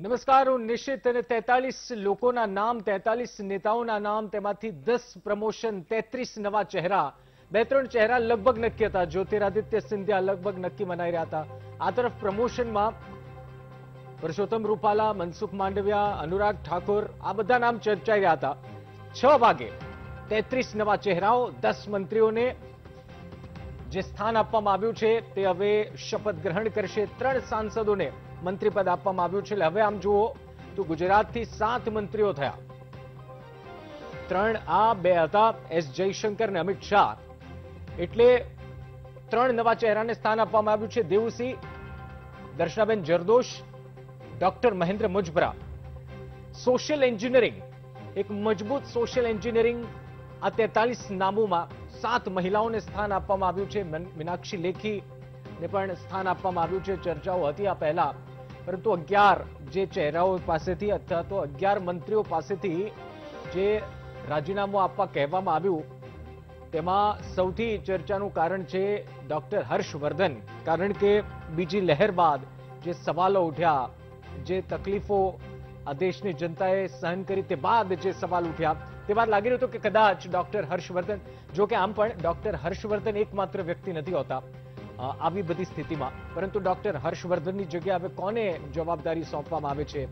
નમસ્કાર, હું નિશિત અને 43 લોકોના નામ, 43 નેતાઓના નામ, તેમાંથી 10 પ્રમોશન, 33 નવા ચહેરા, 2-3 ચહેરા લગભગ નક્કી હતા. જ્યોતિરાદિત્ય સિંધિયા લગભગ નક્કી મનાઈ રહ્યા હતા. આ તરફ પ્રમોશનમાં પરસોત્તમ રૂપાલા, મનસુખ માંડવિયા, અનુરાગ ઠાકુર, આ બધા નામ ચર્ચાઈ રહ્યા હતા. 6 વાગે 33 નવા ચહેરાઓ, 10 મંત્રીઓને જે સ્થાન આપવામાં આવ્યું છે તે હવે શપથ ગ્રહણ કરશે. 3 સાંસદોને મંત્રીપદ આપવામાં આવ્યું છે. એટલે હવે આમ જુઓ તો ગુજરાતથી 7 મંત્રીઓ થયા. 3 આ 2 હતા એસ જયશંકર અને અમિત શાહ. એટલે 3 નવા ચહેરાને સ્થાન આપવામાં આવ્યું છે. Devusinh, Darshanaben Jardosh, doctor Mahendra Munjpara. Social engineering, એક મજબૂત સોશિયલ એન્જિનિયરિંગ, આ 43 નામોમાં 7 મહિલાઓને સ્થાન આપવામાં આવ્યું છે. મીનાક્ષી લેખીને પણ સ્થાન આપવામાં આવ્યું છે. ચર્ચાઓ હતી આ પહેલા, પરંતુ 11 જે ચહેરાઓ પાસેથી અથવા તો 11 મંત્રીઓ પાસેથી જે રાજીનામું આપવા કહેવામાં આવ્યું, તેમાં સૌથી ચર્ચાનું કારણ છે ડોક્ટર હર્ષવર્ધન. કારણ કે બીજી લહેર બાદ જે સવાલો ઉઠ્યા, જે તકલીફો આ દેશની જનતાએ સહન કરી, તે બાદ જે સવાલ ઉઠ્યા, તે બાદ લાગી રહ્યું હતું કે કદાચ ડોક્ટર હર્ષવર્ધન, જો કે આમ પણ ડોક્ટર હર્ષવર્ધન એકમાત્ર વ્યક્તિ નથી હોતા આવી બધી સ્થિતિમાં, પરંતુ ડોક્ટર હર્ષવર્ધનની જગ્યાએ હવે કોને જવાબદારી સોંપવામાં આવે છે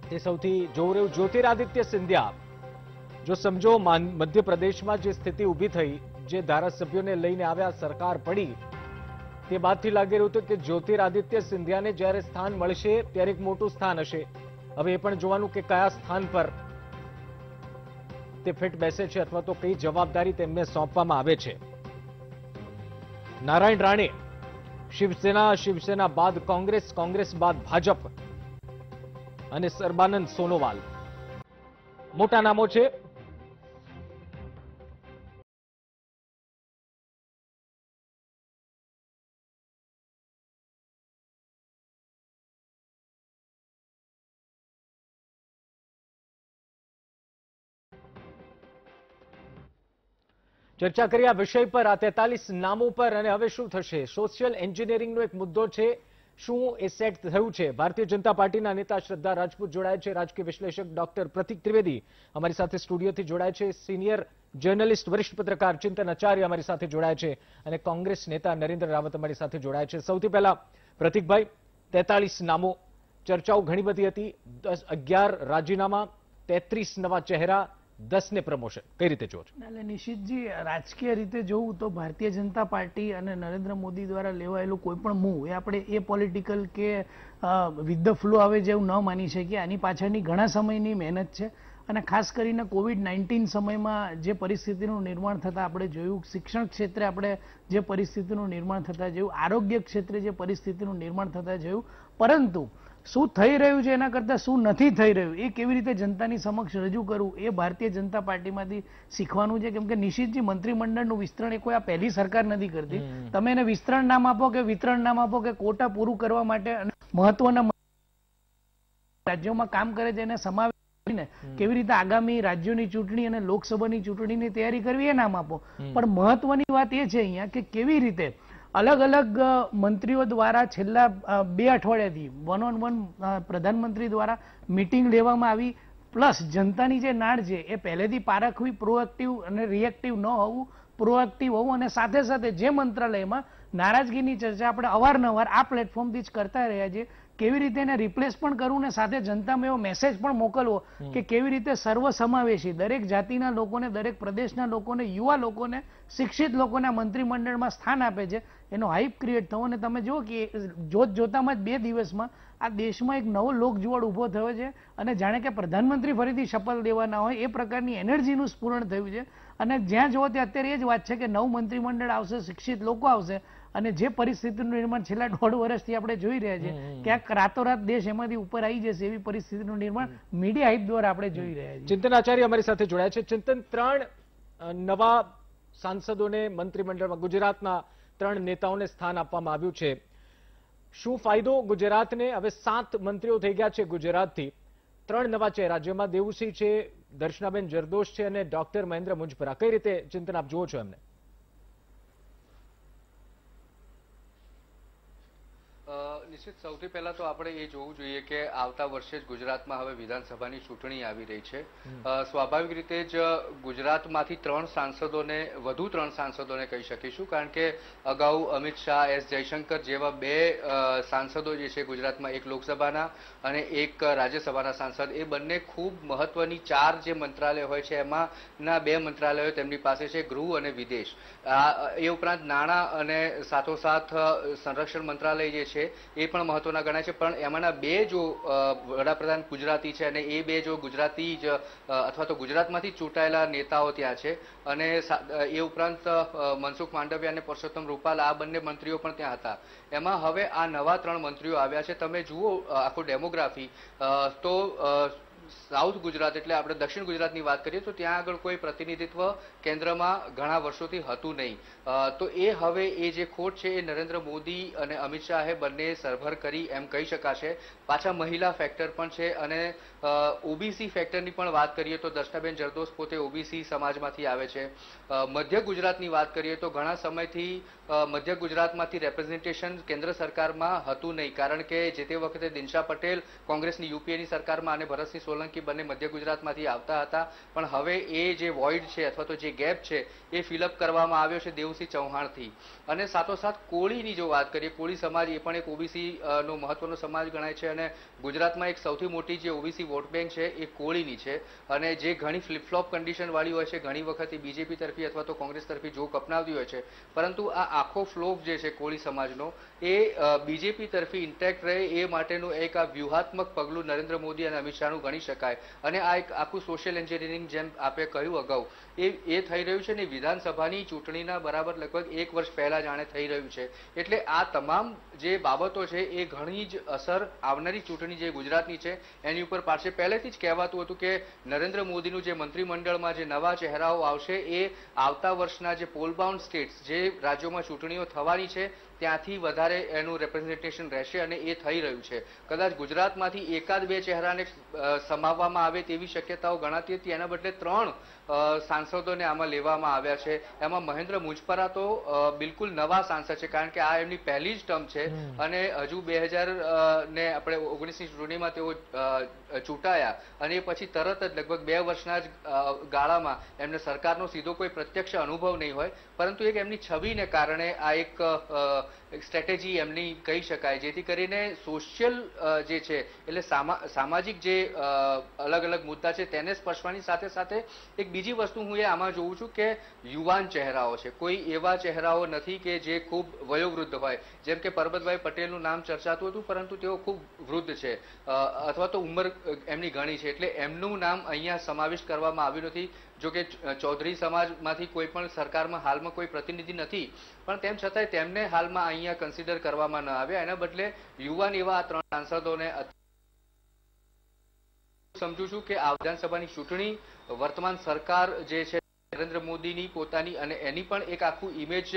તે સૌથી જોવું રહ્યું. જ્યોતિરાદિત્ય સિંધિયા, જો સમજો મધ્યપ્રદેશમાં જે સ્થિતિ ઊભી થઈ, જે ધારાસભ્યોને લઈને આવ્યા, સરકાર પડી, તે બાદથી લાગી રહ્યું હતું કે જ્યોતિરાદિત્ય સિંધિયાને જ્યારે સ્થાન મળશે ત્યારે એક મોટું સ્થાન હશે. હવે એ પણ જોવાનું કે કયા સ્થાન પર તે ફિટ બેસે છે અથવા તો કઈ જવાબદારી તેમને સોંપવામાં આવે છે. નારાયણ રાણે, શિવસેના બાદ કોંગ્રેસ બાદ ભાજપ અને સર્બાનંદ સોનોવાલ મોટા નામો છે. ચર્ચા કરી આ વિષય પર, આ 43 નામો પર. અને હવે શું થશે? સોશિયલ એન્જિનિયરિંગનો એક મુદ્દો છે, શું એ સેટ થયું છે? ભારતીય જનતા પાર્ટીના નેતા શ્રદ્ધા રાજપૂત જોડાય છે, રાજકીય વિશ્લેષક ડોક્ટર પ્રતિક ત્રિવેદી અમારી સાથે સ્ટુડિયોથી જોડાય છે, સિનિયર જર્નલિસ્ટ વરિષ્ઠ પત્રકાર ચિંતન આચાર્ય અમારી સાથે જોડાય છે, અને કોંગ્રેસ નેતા નરેન્દ્ર રાવત અમારી સાથે જોડાય છે. સૌથી પહેલા પ્રતિકભાઈ, 43 નામો, ચર્ચાઓ ઘણી બધી હતી. 11 રાજીનામા, 33 નવા ચહેરા, 10 ને પ્રમોશન. કઈ રીતે જો છો? એટલે નિશિતજી, રાજકીય રીતે જોવું તો ભારતીય જનતા પાર્ટી અને નરેન્દ્ર મોદી દ્વારા લેવાયેલું કોઈ પણ મૂવ એ આપણે એ પોલિટિકલ કે વિથ ધ ફ્લો આવે જેવું ન માની શકીએ. આની પાછળની ઘણા સમયની મહેનત છે, અને ખાસ કરીને કોવિડ-19 સમયમાં જે પરિસ્થિતિનું નિર્માણ થતાં આપણે જોયું, શિક્ષણ ક્ષેત્રે આપણે જે પરિસ્થિતિનું નિર્માણ થતાં જોયું, આરોગ્ય ક્ષેત્રે જે પરિસ્થિતિનું નિર્માણ થતાં જોયું, પરંતુ શું થઈ રહ્યું છે એના કરતાં શું નથી થઈ રહ્યું એ કેવી રીતે જનતાની સમક્ષ રજૂ કરવું, એ ભારતીય જનતા પાર્ટીમાંથી શીખવાનું છે. કેમ કે નિશિતજી, મંત્રીમંડળનું વિસ્તરણ એ કોઈ આ પહેલી સરકાર નથી કરતી. તમે એને વિસ્તરણ નામ આપો કે વિતરણ નામ આપો કે કોટા પૂરું કરવા માટે મહત્વના રાજ્યોમાં કામ કરે છે એને સમાવેશ કરીને કેવી રીતે આગામી રાજ્યોની ચૂંટણી અને લોકસભાની ચૂંટણીની તૈયારી કરવી એ નામ આપો. પણ મહત્વની વાત એ છે અહીંયા કે કેવી રીતે અલગ અલગ મંત્રીઓ દ્વારા છેલ્લા 2 અઠવાડિયાથી વન પ્રધાનમંત્રી દ્વારા મીટિંગ લેવામાં આવી, પ્લસ જનતાની જે નાડ છે એ પહેલેથી પારખવી, પ્રોએક્ટિવ અને રિએક્ટિવ ન હોવું, પ્રોએક્ટિવ હોવું, અને સાથે સાથે જે મંત્રાલયમાં નારાજગીની ચર્ચા આપણે અવારનવાર આ પ્લેટફોર્મથી જ કરતા રહ્યા છીએ, કેવી રીતે એને રિપ્લેસ પણ કરવું, ને સાથે જનતામાં એવો મેસેજ પણ મોકલવો કે કેવી રીતે સર્વસમાવેશી દરેક જાતિના લોકોને, દરેક પ્રદેશના લોકોને, યુવા લોકોને, શિક્ષિત લોકોના મંત્રીમંડળમાં સ્થાન આપે છે, એનો હાઇપ ક્રિએટ થવો. અને તમે જુઓ કે જોતામાં જ 2 દિવસમાં આ દેશમાં એક નવો લોકજુવાળ ઊભો થયો છે, અને જાણે કે પ્રધાનમંત્રી ફરીથી શપથ લેવાના હોય એ પ્રકારની એનર્જીનું સ્ફુરણ થયું છે. અને જ્યાં જુઓ ત્યાં અત્યારે એ જ વાત છે કે નવું મંત્રીમંડળ આવશે, શિક્ષિત લોકો આવશે, અને જે પરિસ્થિતિનું નિર્માણ છેલ્લા 1.5 વર્ષથી આપણે જોઈ રહ્યા છીએ, ક્યાંક રાતોરાત દેશ એમાંથી ઉપર આવી જશે એવી પરિસ્થિતિનું નિર્માણ મીડિયા હાઇપ દ્વારા આપણે જોઈ રહ્યા છીએ. ચિંતન આચાર્ય અમારી સાથે જોડાયા છે. ચિંતન, 3 નવા સાંસદોને મંત્રીમંડળમાં, ગુજરાતના 3 નેતાઓને સ્થાન આપવામાં આવ્યું છે. શું ફાયદો ગુજરાતને? હવે 7 મંત્રીઓ થઈ ગયા છે ગુજરાતથી. 3 નવા ચહેરા, જેમાં દેવુસિંહ છે, દર્શનાબેન જરદોશ છે અને ડોક્ટર મહેન્દ્ર મુજપરા. કઈ રીતે ચિંતન આપ જુઓ છો એમને? નિશ્ચિત સૌથી પહેલા તો આપણે એ જોવું જોઈએ કે આવતા વર્ષે જ ગુજરાતમાં હવે વિધાનસભાની ચૂંટણી આવી રહી છે. સ્વાભાવિક રીતે જ ગુજરાતમાંથી વધુ ત્રણ સાંસદોને કહી શકીશું, કારણ કે અગાઉ અમિત શાહ, એસ જયશંકર જેવા બે સાંસદો જે છે ગુજરાતમાં, એક લોકસભાના અને એક રાજ્યસભાના સાંસદ, એ બંને ખૂબ મહત્વની 4 જે મંત્રાલય હોય છે એમાંના 2 મંત્રાલયો તેમની પાસે છે, ગૃહ અને વિદેશ. એ ઉપરાંત નાણાં અને સાથોસાથ સંરક્ષણ મંત્રાલય જે છે એ પણ મહત્વના ગણાય છે. પણ એમાંના 2 જો વડાપ્રધાન ગુજરાતી છે અને એ 2 જો ગુજરાતી જ અથવા તો ગુજરાતમાંથી ચૂંટાયેલા નેતાઓ ત્યાં છે, અને એ ઉપરાંત મનસુખ માંડવિયા અને પરસોત્તમ રૂપાલા આ બંને મંત્રીઓ પણ ત્યાં હતા. એમાં હવે આ નવા 3 મંત્રીઓ આવ્યા છે. તમે જુઓ આખું ડેમોગ્રાફી તો સાઉથ ગુજરાત એટલે આપણે દક્ષિણ ગુજરાતની વાત કરીએ તો ત્યાં આગળ કોઈ પ્રતિનિધિત્વ કેન્દ્રમાં ઘણા વર્ષોથી હતું નહીં. તો એ હવે એ જે ખોટ છે એ નરેન્દ્ર મોદી અને અમિત શાહે બંને સરભર કરી એમ કહી શકાશે. પાછા મહિલા ફેક્ટર પણ છે, અને ઓબીસી ફેક્ટરની પણ વાત કરીએ તો દર્શનાબેન જરદોશ પોતે ઓબીસી સમાજમાંથી આવે છે. મધ્ય ગુજરાતની વાત કરીએ તો ઘણા સમયથી મધ્ય ગુજરાતમાંથી રેપ્રેઝન્ટેશન કેન્દ્ર સરકારમાં હતું નહીં, કારણ કે જે તે વખતે દિનશા પટેલ કોંગ્રેસની યુપીએની સરકારમાં અને ભરતસિંહ સોલંકી બંને મધ્ય ગુજરાતમાંથી આવતા હતા. પણ હવે એ જે વોઇડ છે અથવા તો જે ગેપ છે એ ફિલઅપ કરવામાં આવ્યો છે દેવસિંહ ચૌહાણથી. અને સાથોસાથ કોળીની જો વાત કરીએ, કોળી સમાજ એ પણ એક ઓબીસી નો મહત્વનો સમાજ ગણાય છે, અને ગુજરાતમાં એક સૌથી મોટી જે ઓબીસી વોટ બેંક છે એ કોળીની છે, અને જે ઘણી ફ્લિપફ્લોપ કન્ડિશન વાળી હોય છે, ઘણી વખત બીજેપી તરફી અથવા તો કોંગ્રેસ તરફી જોક અપનાવતી હોય છે. પરંતુ આ આખો ફ્લોપ જે છે કોળી સમાજનો એ બીજેપી તરફી ઇન્ટેક્ટ રહે એ માટેનું એક આ વ્યૂહાત્મક પગલું નરેન્દ્ર મોદી અને અમિત શાહનું ગણી શકાય. અને આ એક આખું સોશિયલ એન્જિનિયરિંગ જેમ આપણે કહ્યું અગાઉ એ થઈ રહ્યું છે ને વિધાનસભાની ચૂંટણીના બરાબર લગભગ 1 વર્ષ પહેલા જાણે થઈ રહ્યું છે. એટલે આ તમામ જે બાબતો છે એ ઘણી જ અસર આવનારી ચૂંટણી જે ગુજરાતની છે એની ઉપર પાડશે. પહેલેથી જ કહેવાતું હતું કે નરેન્દ્ર મોદીનું જે મંત્રીમંડળમાં જે નવા ચહેરાઓ આવશે એ આવતા વર્ષના જે પોલબાઉન્ડ સ્ટેટ્સ જે રાજ્યોમાં ચૂંટણીઓ થવાની છે ત્યાંથી વધારે એનું રેપ્રેઝન્ટેશન રહેશે, અને એ થઈ રહ્યું છે. કદાચ ગુજરાતમાંથી એકાદ 2 ચહેરાને સમાવવામાં આવે તેવી શક્યતાઓ ગણાતી હતી, એના બદલે 3 સાંસદોને આમાં લેવામાં આવ્યા છે. એમાં મહેન્દ્ર મુજપરા તો બિલકુલ નવા સાંસદ છે, કારણ કે આ એમની પહેલી જ ટર્મ છે, અને હજુ 2019ની ચૂંટણીમાં તેઓ ચૂંટાયા, અને એ પછી તરત જ લગભગ 2 વર્ષના જ ગાળામાં એમને સરકારનો સીધો કોઈ પ્રત્યક્ષ અનુભવ નહીં હોય, પરંતુ એક એમની છબીને કારણે આ એક સ્ટ્રેટેજી એમની કહી શકાય, જેથી કરીને સોશિયલ જે છે એટલે સામાજિક જે અલગ અલગ મુદ્દા છે તેને સ્પર્શવાની સાથે સાથે એક બીજી વસ્તુ હું એ આમાં જોઉં છું કે યુવાન ચહેરાઓ છે. કોઈ એવા ચહેરાઓ નથી કે જે ખૂબ વયોવૃદ્ધ હોય, જેમ કે પરબતભાઈ પટેલનું નામ ચર્ચાતું હતું, પરંતુ તેઓ ખૂબ વૃદ્ધ છે અથવા તો ઉંમર એમની ઘણી છે, એટલે એમનું નામ અહીંયા સમાવિષ્ટ કરવામાં આવ્યું નથી. જો કે ચૌધરી સમાજમાંથી કોઈ પણ સરકારમાં હાલમાં કોઈ પ્રતિનિધિ નથી, પણ તેમ છતાંય તેમને હાલમાં અહીંયા કન્સિડર કરવામાં ન આવ્યા. એના બદલે યુવાન એવા આ 3 સાંસદોને સમજુ છું કે આ વિધાનસભાની ચૂંટણી વર્તમાન સરકાર જે છે નરેન્દ્ર મોદીની પોતાની અને એની પણ એક આખું ઇમેજ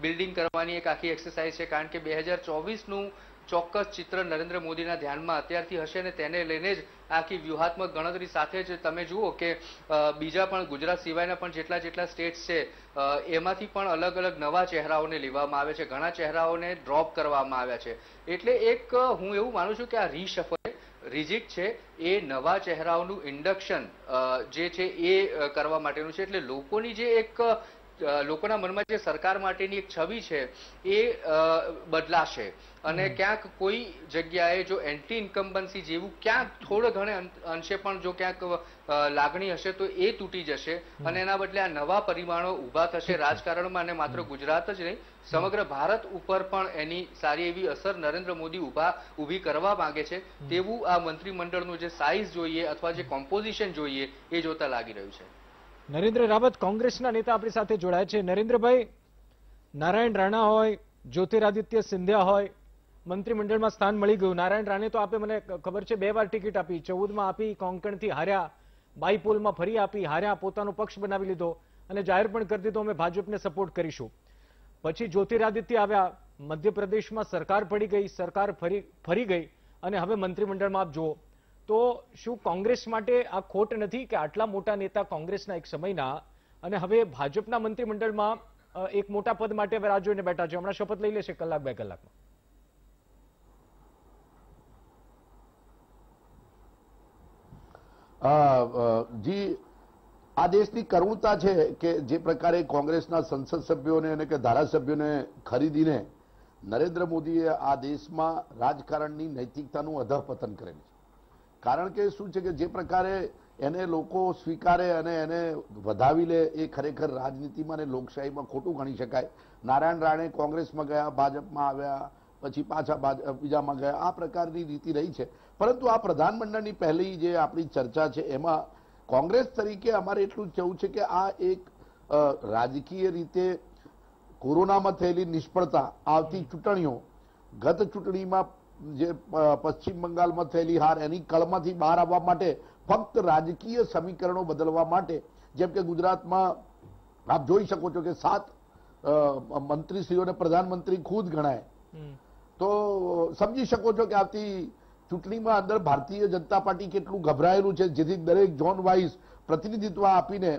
બિલ્ડિંગ કરવાની એક આખી એક્સરસાઇઝ છે, કારણ કે 2024નું ચોક્કસ ચિત્ર નરેન્દ્ર મોદીના ધ્યાનમાં અત્યારથી હશે, અને તેને લઈને જ આખી વ્યૂહાત્મક ગણતરી સાથે જ તમે જુઓ કે બીજા પણ ગુજરાત સિવાયના પણ જેટલા સ્ટેટ્સ છે એમાંથી પણ અલગ અલગ નવા ચહેરાઓને લેવામાં આવે છે, ઘણા ચહેરાઓને ડ્રોપ કરવામાં આવ્યા છે. એટલે એક હું એવું માનું છું કે આ રીશફલ રિજિક છે એ નવા ચહેરાઓનું ઇન્ડક્શન જે છે એ કરવા માટેનું છે. એટલે લોકોની જે એક લોકોના મનમાં જે સરકાર માટેની એક છબી છે એ બદલાશે, અને ક્યાંક કોઈ જગ્યાએ જો એન્ટી ઇન્કમ્બન્સી જેવું ક્યાંક થોડો ઘણે અંશે પણ જો ક્યાંક લાગણી હશે તો એ તૂટી જશે, અને એના બદલે આ નવા પરિમાણો ઊભા થશે રાજકારણમાં, અને માત્ર ગુજરાત જ નહીં સમગ્ર ભારત ઉપર પણ એની સારી એવી અસર નરેન્દ્ર મોદી ઊભી કરવા માંગે છે. તેવું આ મંત્રીમંડળનું જે સાઇઝ જોઈએ અથવા જે કોમ્પોઝિશન જોઈએ એ જોતા લાગી રહ્યું છે. નરેન્દ્ર રાવત કોંગ્રેસના નેતા આપણી સાથે જોડાયા છે. નરેન્દ્રભાઈ, નારાયણ રાણા હોય, જ્યોતિરાદિત્ય સિંધિયા હોય, મંત્રીમંડળમાં સ્થાન મળી ગયું. નારાયણ રાણે તો આપે મને ખબર છે 2 વાર ટિકિટ આપી, 14માં આપી, કોંકણથી હાર્યા, બાયપોલમાં ફરી આપી, હાર્યા, પોતાનો પક્ષ બનાવી લીધો અને જાહેર પણ કરી દીધો અમે ભાજપને સપોર્ટ કરીશું. પછી જ્યોતિરાદિત્ય આવ્યા, મધ્યપ્રદેશમાં સરકાર પડી ગઈ, સરકાર ફરી ગઈ, અને હવે મંત્રીમંડળમાં આપ જુઓ તો શું કોંગ્રેસ માટે આ ખોટ નથી કે આટલા મોટા નેતા કોંગ્રેસના એક સમયના અને હવે ભાજપના મંત્રીમંડળમાં એક મોટા પદ માટે હવે રાહ જોઈને બેઠા છે, હમણાં શપથ લઈ લેશે કલાક 2 કલાકમાં? જી આ દેશની કરુણતા છે કે જે પ્રકારે કોંગ્રેસના સંસદ સભ્યોને અને કે ધારાસભ્યોને ખરીદીને નરેન્દ્ર મોદીએ આ દેશમાં રાજકારણની નૈતિકતાનું અધઃપતન કરેલું છે। કારણ કે શું છે કે જે પ્રકારે એને લોકો સ્વીકારે અને એને વધાવી લે એ ખરેખર રાજનીતિમાં અને લોકશાહીમાં ખોટું ગણી શકાય। નારાયણ રાણે કોંગ્રેસમાં ગયા, ભાજપમાં આવ્યા, પછી પાછા બીજામાં ગયા, આ પ્રકારની નીતિ રહી છે। પરંતુ આ પ્રધાનમંડળની પહેલી જે આપણી ચર્ચા છે એમાં કોંગ્રેસ તરીકે અમારે એટલું જ કહેવું છે કે આ એક રાજકીય રીતે કોરોનામાં થયેલી નિષ્ફળતા, આવતી ચૂંટણીઓ, ગત ચૂંટણીમાં જે પશ્ચિમ બંગાળમાં થયેલી હાર, એની કળમાંથી બહાર આવવા માટે ફક્ત રાજકીય સમીકરણો બદલવા માટે, જેમ કે ગુજરાતમાં આપ જોઈ શકો છો કે 7 મંત્રીશ્રીઓને પ્રધાનમંત્રી ખુદ ગણાય, તો સમજી શકો છો કે આવતી ચૂંટણીમાં અંદર ભારતીય જનતા પાર્ટી કેટલું ગભરાયેલું છે, જેથી દરેક ઝોન વાઇઝ પ્રતિનિધિત્વ આપીને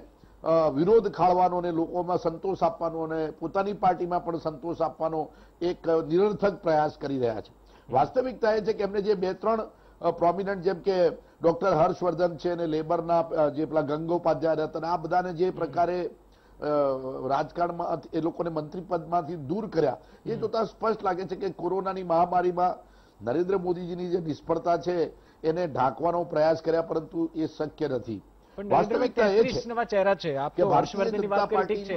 વિરોધ ખાળવાનો અને લોકોમાં સંતોષ આપવાનો અને પોતાની પાર્ટીમાં પણ સંતોષ આપવાનો એક નિરર્થક પ્રયાસ કરી રહ્યા છે। વાસ્તવિકતા એ છે કે એમને જે 2-3 પ્રોમિનન્ટ જેમ કે ડોક્ટર હર્ષવર્ધન છે અને લેબરના જે પેલા ગંગોપાધ્યાય હતા, આ બધાને જે પ્રકારે રાજકારણમાં એ લોકોને મંત્રી પદમાંથી દૂર કર્યા, એ જોતા સ્પષ્ટ લાગે છે કે કોરોનાની મહામારીમાં નરેન્દ્ર મોદીજીની જે નિષ્ફળતા છે એને ઢાંકવાનો પ્રયાસ કર્યા, પરંતુ એ શક્ય નથી। વાસ્તવિકતા એ છે નવા ચહેરા છે, આપ તો હર્ષવર્ધનની વાત કરી, ઠીક છે,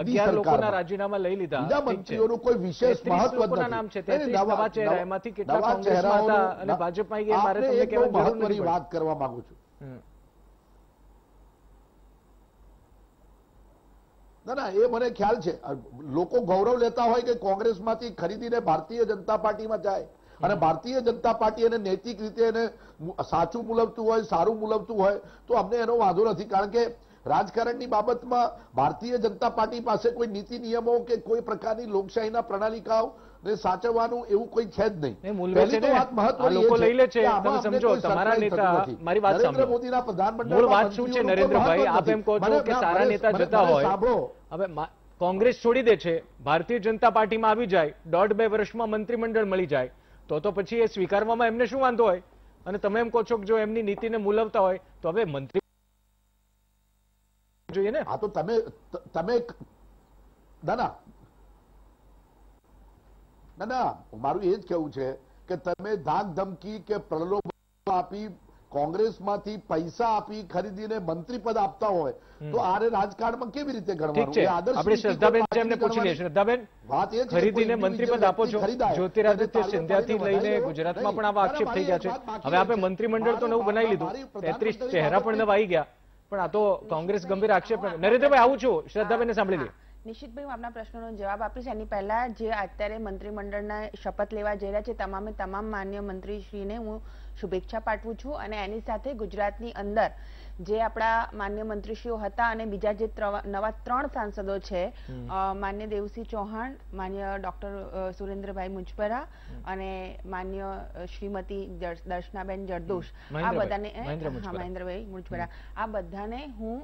11 લોકોના રાજીનામા લઈ લીધા, બીજા મંત્રીઓનું કોઈ વિશેષ મહત્વ નથી, નામ છે 33 નવા ચહેરા, એમાંથી કેટલા કોંગ્રેસમાં હતા અને ભાજપમાં ગયા, મારે તમને કહેવાની જરૂર નથી, વાત કરવા માંગુ છું। ના, એ મને ખ્યાલ છે, લોકો ગૌરવ લેતા હોય કે કોંગ્રેસમાંથી ખરીદીને ભારતીય જનતા પાર્ટીમાં જાય અને ભારતીય જનતા પાર્ટી એને નૈતિક રીતે એને સાચું મૂલવતું હોય, સારું મૂલવતું હોય તો અમને એનો વાંધો નથી। કારણ કે રાજકારણની બાબતમાં ભારતીય જનતા પાર્ટી પાસે કોઈ નીતિ નિયમો કે કોઈ પ્રકારની લોકશાહીના પ્રણાલિકાઓ ને સાચવવાનું એવું કોઈ છે જ નહીં। પહેલી તો વાત મહત્વની એ છે કે તમે સમજો, તમારા નેતા, મારી વાત સાંભળો, નરેન્દ્ર મોદીના પ્રધાનમંત્રી, મૂળ વાત શું છે નરેન્દ્રભાઈ, આપ એમ કહો છો કે સારા નેતા જતા હોય, હવે કોંગ્રેસ છોડી દે છે, ભારતીય જનતા પાર્ટીમાં આવી જાય, 1.5-2 વર્ષમાં મંત્રીમંડળ મળી જાય, તો પછી એ સ્વીકારવામાં એમને શું વાંધો હોય? અને તમે એમ કહો છો કે જો એમની નીતિને મૂલવતા હોય તો હવે મંત્રી જોઈએ ને। હા, તો તમે ના મારું એ જ કહેવું છે કે તમે ધાક ધમકી કે પ્રલોભન આપી કોંગ્રેસમાંથી પૈસા આપી ખરીદીને મંત્રી પદ આપતા હોય તો આને રાજકારણમાં કેવી રીતે ગણવાનું? આપણે શ્રદ્ધાબેન છે, એમને પૂછી લઈએ। શ્રદ્ધાબેન, વાત એ ખરીદીને મંત્રી પદ આપો છો, જ્યોતિરાદિત્ય સિંધિયાથી લઈને ગુજરાતમાં પણ આવા આક્ષેપ થઈ ગયા છે, હવે આપણે મંત્રીમંડળ તો નવું બનાવી લીધું, 33 ચહેરા પણ નવા આવી ગયા, પણ આ તો કોંગ્રેસ ગંભીર આક્ષેપ। નરેન્દ્રભાઈ, આવું છું, શ્રદ્ધાબેનને સાંભળી લઈએ। નિશ્ચિતભાઈ, હું આપના પ્રશ્નનો જવાબ આપીશ। એની પહેલા જે અત્યારે મંત્રીમંડળના શપથ લેવા જઈ રહ્યા છે તમામ માન્ય મંત્રીશ્રીને હું શુભેચ્છા પાઠવું છું, અને એની સાથે ગુજરાતની અંદર જે આપણા માન્ય મંત્રીશ્રીઓ હતા અને બીજા જે નવા 3 સાંસદો છે, માન્ય દેવસિંહ ચૌહાણ, માન્ય ડોક્ટર સુરેન્દ્રભાઈ મુંજપરા અને માન્ય શ્રીમતી દર્શનાબેન જરદોશ, આ બધાને, મહેન્દ્રભાઈ મુંજપરા, આ બધાને હું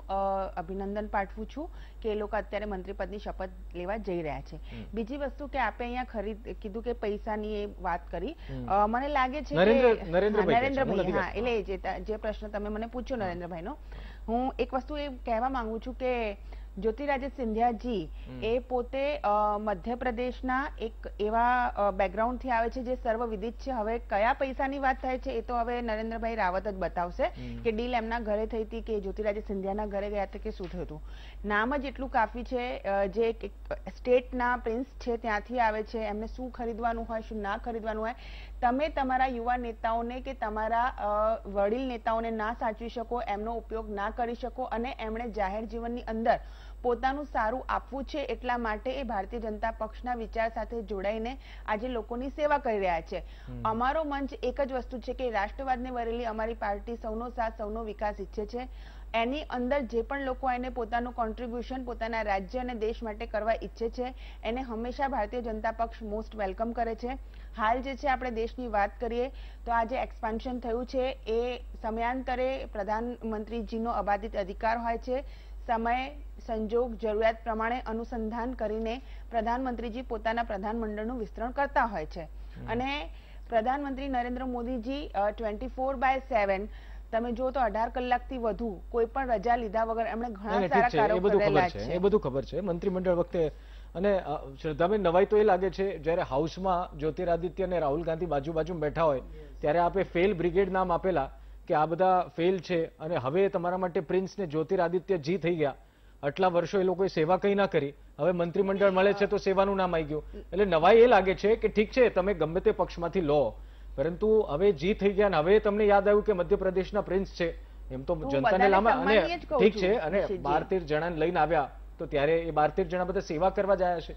અભિનંદન પાઠવું છું કે એ લોકો અત્યારે મંત્રીપદની શપથ લેવા જઈ રહ્યા છે। બીજી વસ્તુ કે આપે અહીંયા કીધું કે પૈસાની એ વાત કરી, મને લાગે છે કે નરેન્દ્રભાઈ, હા, એટલે જે પ્રશ્ન તમે મને પૂછ્યો નરેન્દ્રભાઈનો, હું એક વસ્તુ એ કહેવા માંગુ છું કે જ્યોતિરાદિત્ય સિંધિયાજી એ પોતે મધ્યપ્રદેશના એક એવા બેકગ્રાઉન્ડથી આવે છે જે સર્વવિદિત છે। હવે કયા પૈસાની વાત થાય છે એ તો હવે નરેન્દ્રભાઈ રાવત જ બતાવશે કે ડીલ એમના ઘરે થઈ હતી કે જ્યોતિરાદિત્ય સિંધિયાના ઘરે ગયા હતા કે શું થયું હતું। નામ જ એટલું કાફી છે, જે સ્ટેટના પ્રિન્સ છે ત્યાંથી આવે છે, એમને શું ખરીદવાનું હોય, શું ના ખરીદવાનું હોય, તમે તમારા યુવા નેતાઓને કે તમારા વડીલ નેતાઓને ના સાચવી શકો, એમનો ઉપયોગ ના કરી શકો, અને એમણે જાહેર જીવનની અંદર પોતાનું સારું આપવું છે એટલા માટે એ ભારતીય જનતા પક્ષના વિચાર સાથે જોડાઈને આજે લોકોની સેવા કરી રહ્યા છે। અમારો મંચ એક જ વસ્તુ છે કે રાષ્ટ્રવાદને વરેલી અમારી પાર્ટી સૌનો સાથ, સૌનો વિકાસ ઈચ્છે છે। એની અંદર જે પણ લોકો એને પોતાનું કોન્ટ્રીબ્યુશન પોતાના રાજ્ય અને દેશ માટે કરવા ઈચ્છે છે એને હંમેશા ભારતીય જનતા પક્ષ મોસ્ટ વેલકમ કરે છે। હાલ જે છે આપણે દેશની વાત કરીએ તો આ જે એક્સપાન્શન થયું છે એ સમયાંતરે પ્રધાનમંત્રીજીનો અબાધિત અધિકાર હોય છે। સમય, સંજોગ, જરૂરિયાત પ્રમાણે અનુસંધાન કરીને પ્રધાનમંત્રીજી પોતાના પ્રધાનમંડળનું વિસ્તરણ કરતા હોય છે, અને પ્રધાનમંત્રી નરેન્દ્ર મોદીજી 24/7 તમે જો તો 18 કલાકથી વધુ કોઈ પણ રજા લીધા વગર એમણે ઘણા ઠીક સારા છે, કાર્યો એ બધું કરેલા ખબર છે, છે. એ બધું ખબર છે મંત્રીમંડળ વખતે. અને શ્રદ્ધાબેન, નવાઈ તો એ લાગે છે જ્યારે હાઉસમાં જ્યોતિરાદિત્ય અને રાહુલ ગાંધી બાજુ બાજુ બેઠા હોય ત્યારે આપે ફેલ બ્રિગેડ નામ આપેલા કે આ બધા ફેલ છે અને હવે તમારા માટે પ્રિન્સ ને જ્યોતિરાદિત્ય જી થઈ ગયા. આટલા વર્ષો એ લોકોએ સેવા કઈ ના કરી, હવે મંત્રીમંડળ મળે છે તો સેવાનું નામ આવી ગયું. એટલે નવાઈ એ લાગે છે કે ઠીક છે તમે ગમે તે પક્ષમાંથી લો, પરંતુ હવે જી થઈ ગયા અને હવે તમને યાદ આવ્યું કે મધ્યપ્રદેશના પ્રિન્સ છે. એમ તો જનતાને લાંબા અને ઠીક છે, અને 12-13 જણાને લઈને આવ્યા તો ત્યારે એ 12-13 જણા બધા સેવા કરવા જ આવ્યા છે.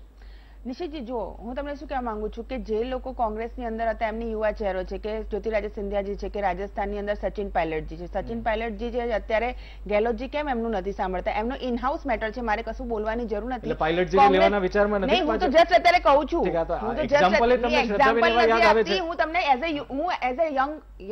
નિશિતજી, જો હું તમને શું કહેવા માંગુ છું કે જે લોકો કોંગ્રેસની અંદર હતા એમની યુવા ચહેરો છે કે જ્યોતિરાદિત્ય સિંધિયાજી છે કે રાજસ્થાનની અંદર સચિન પાયલટજી છે. સચિન પાયલટજી છે અત્યારે ગેહલોતજી કેમ એમનું નથી સાંભળતા? એમનું ઇન હાઉસ મેટર છે, મારે કશું બોલવાની જરૂર નથી. એટલે પાયલટજીને લેવાના વિચારમાં નથી. નહીં, હું તો જસ્ટ અત્યારે કહું છું, ઠીક, આ તો હું તો example એ તમને શ્રદ્ધાબેન એવા યાદ આવે છે. હું તમને એઝ અ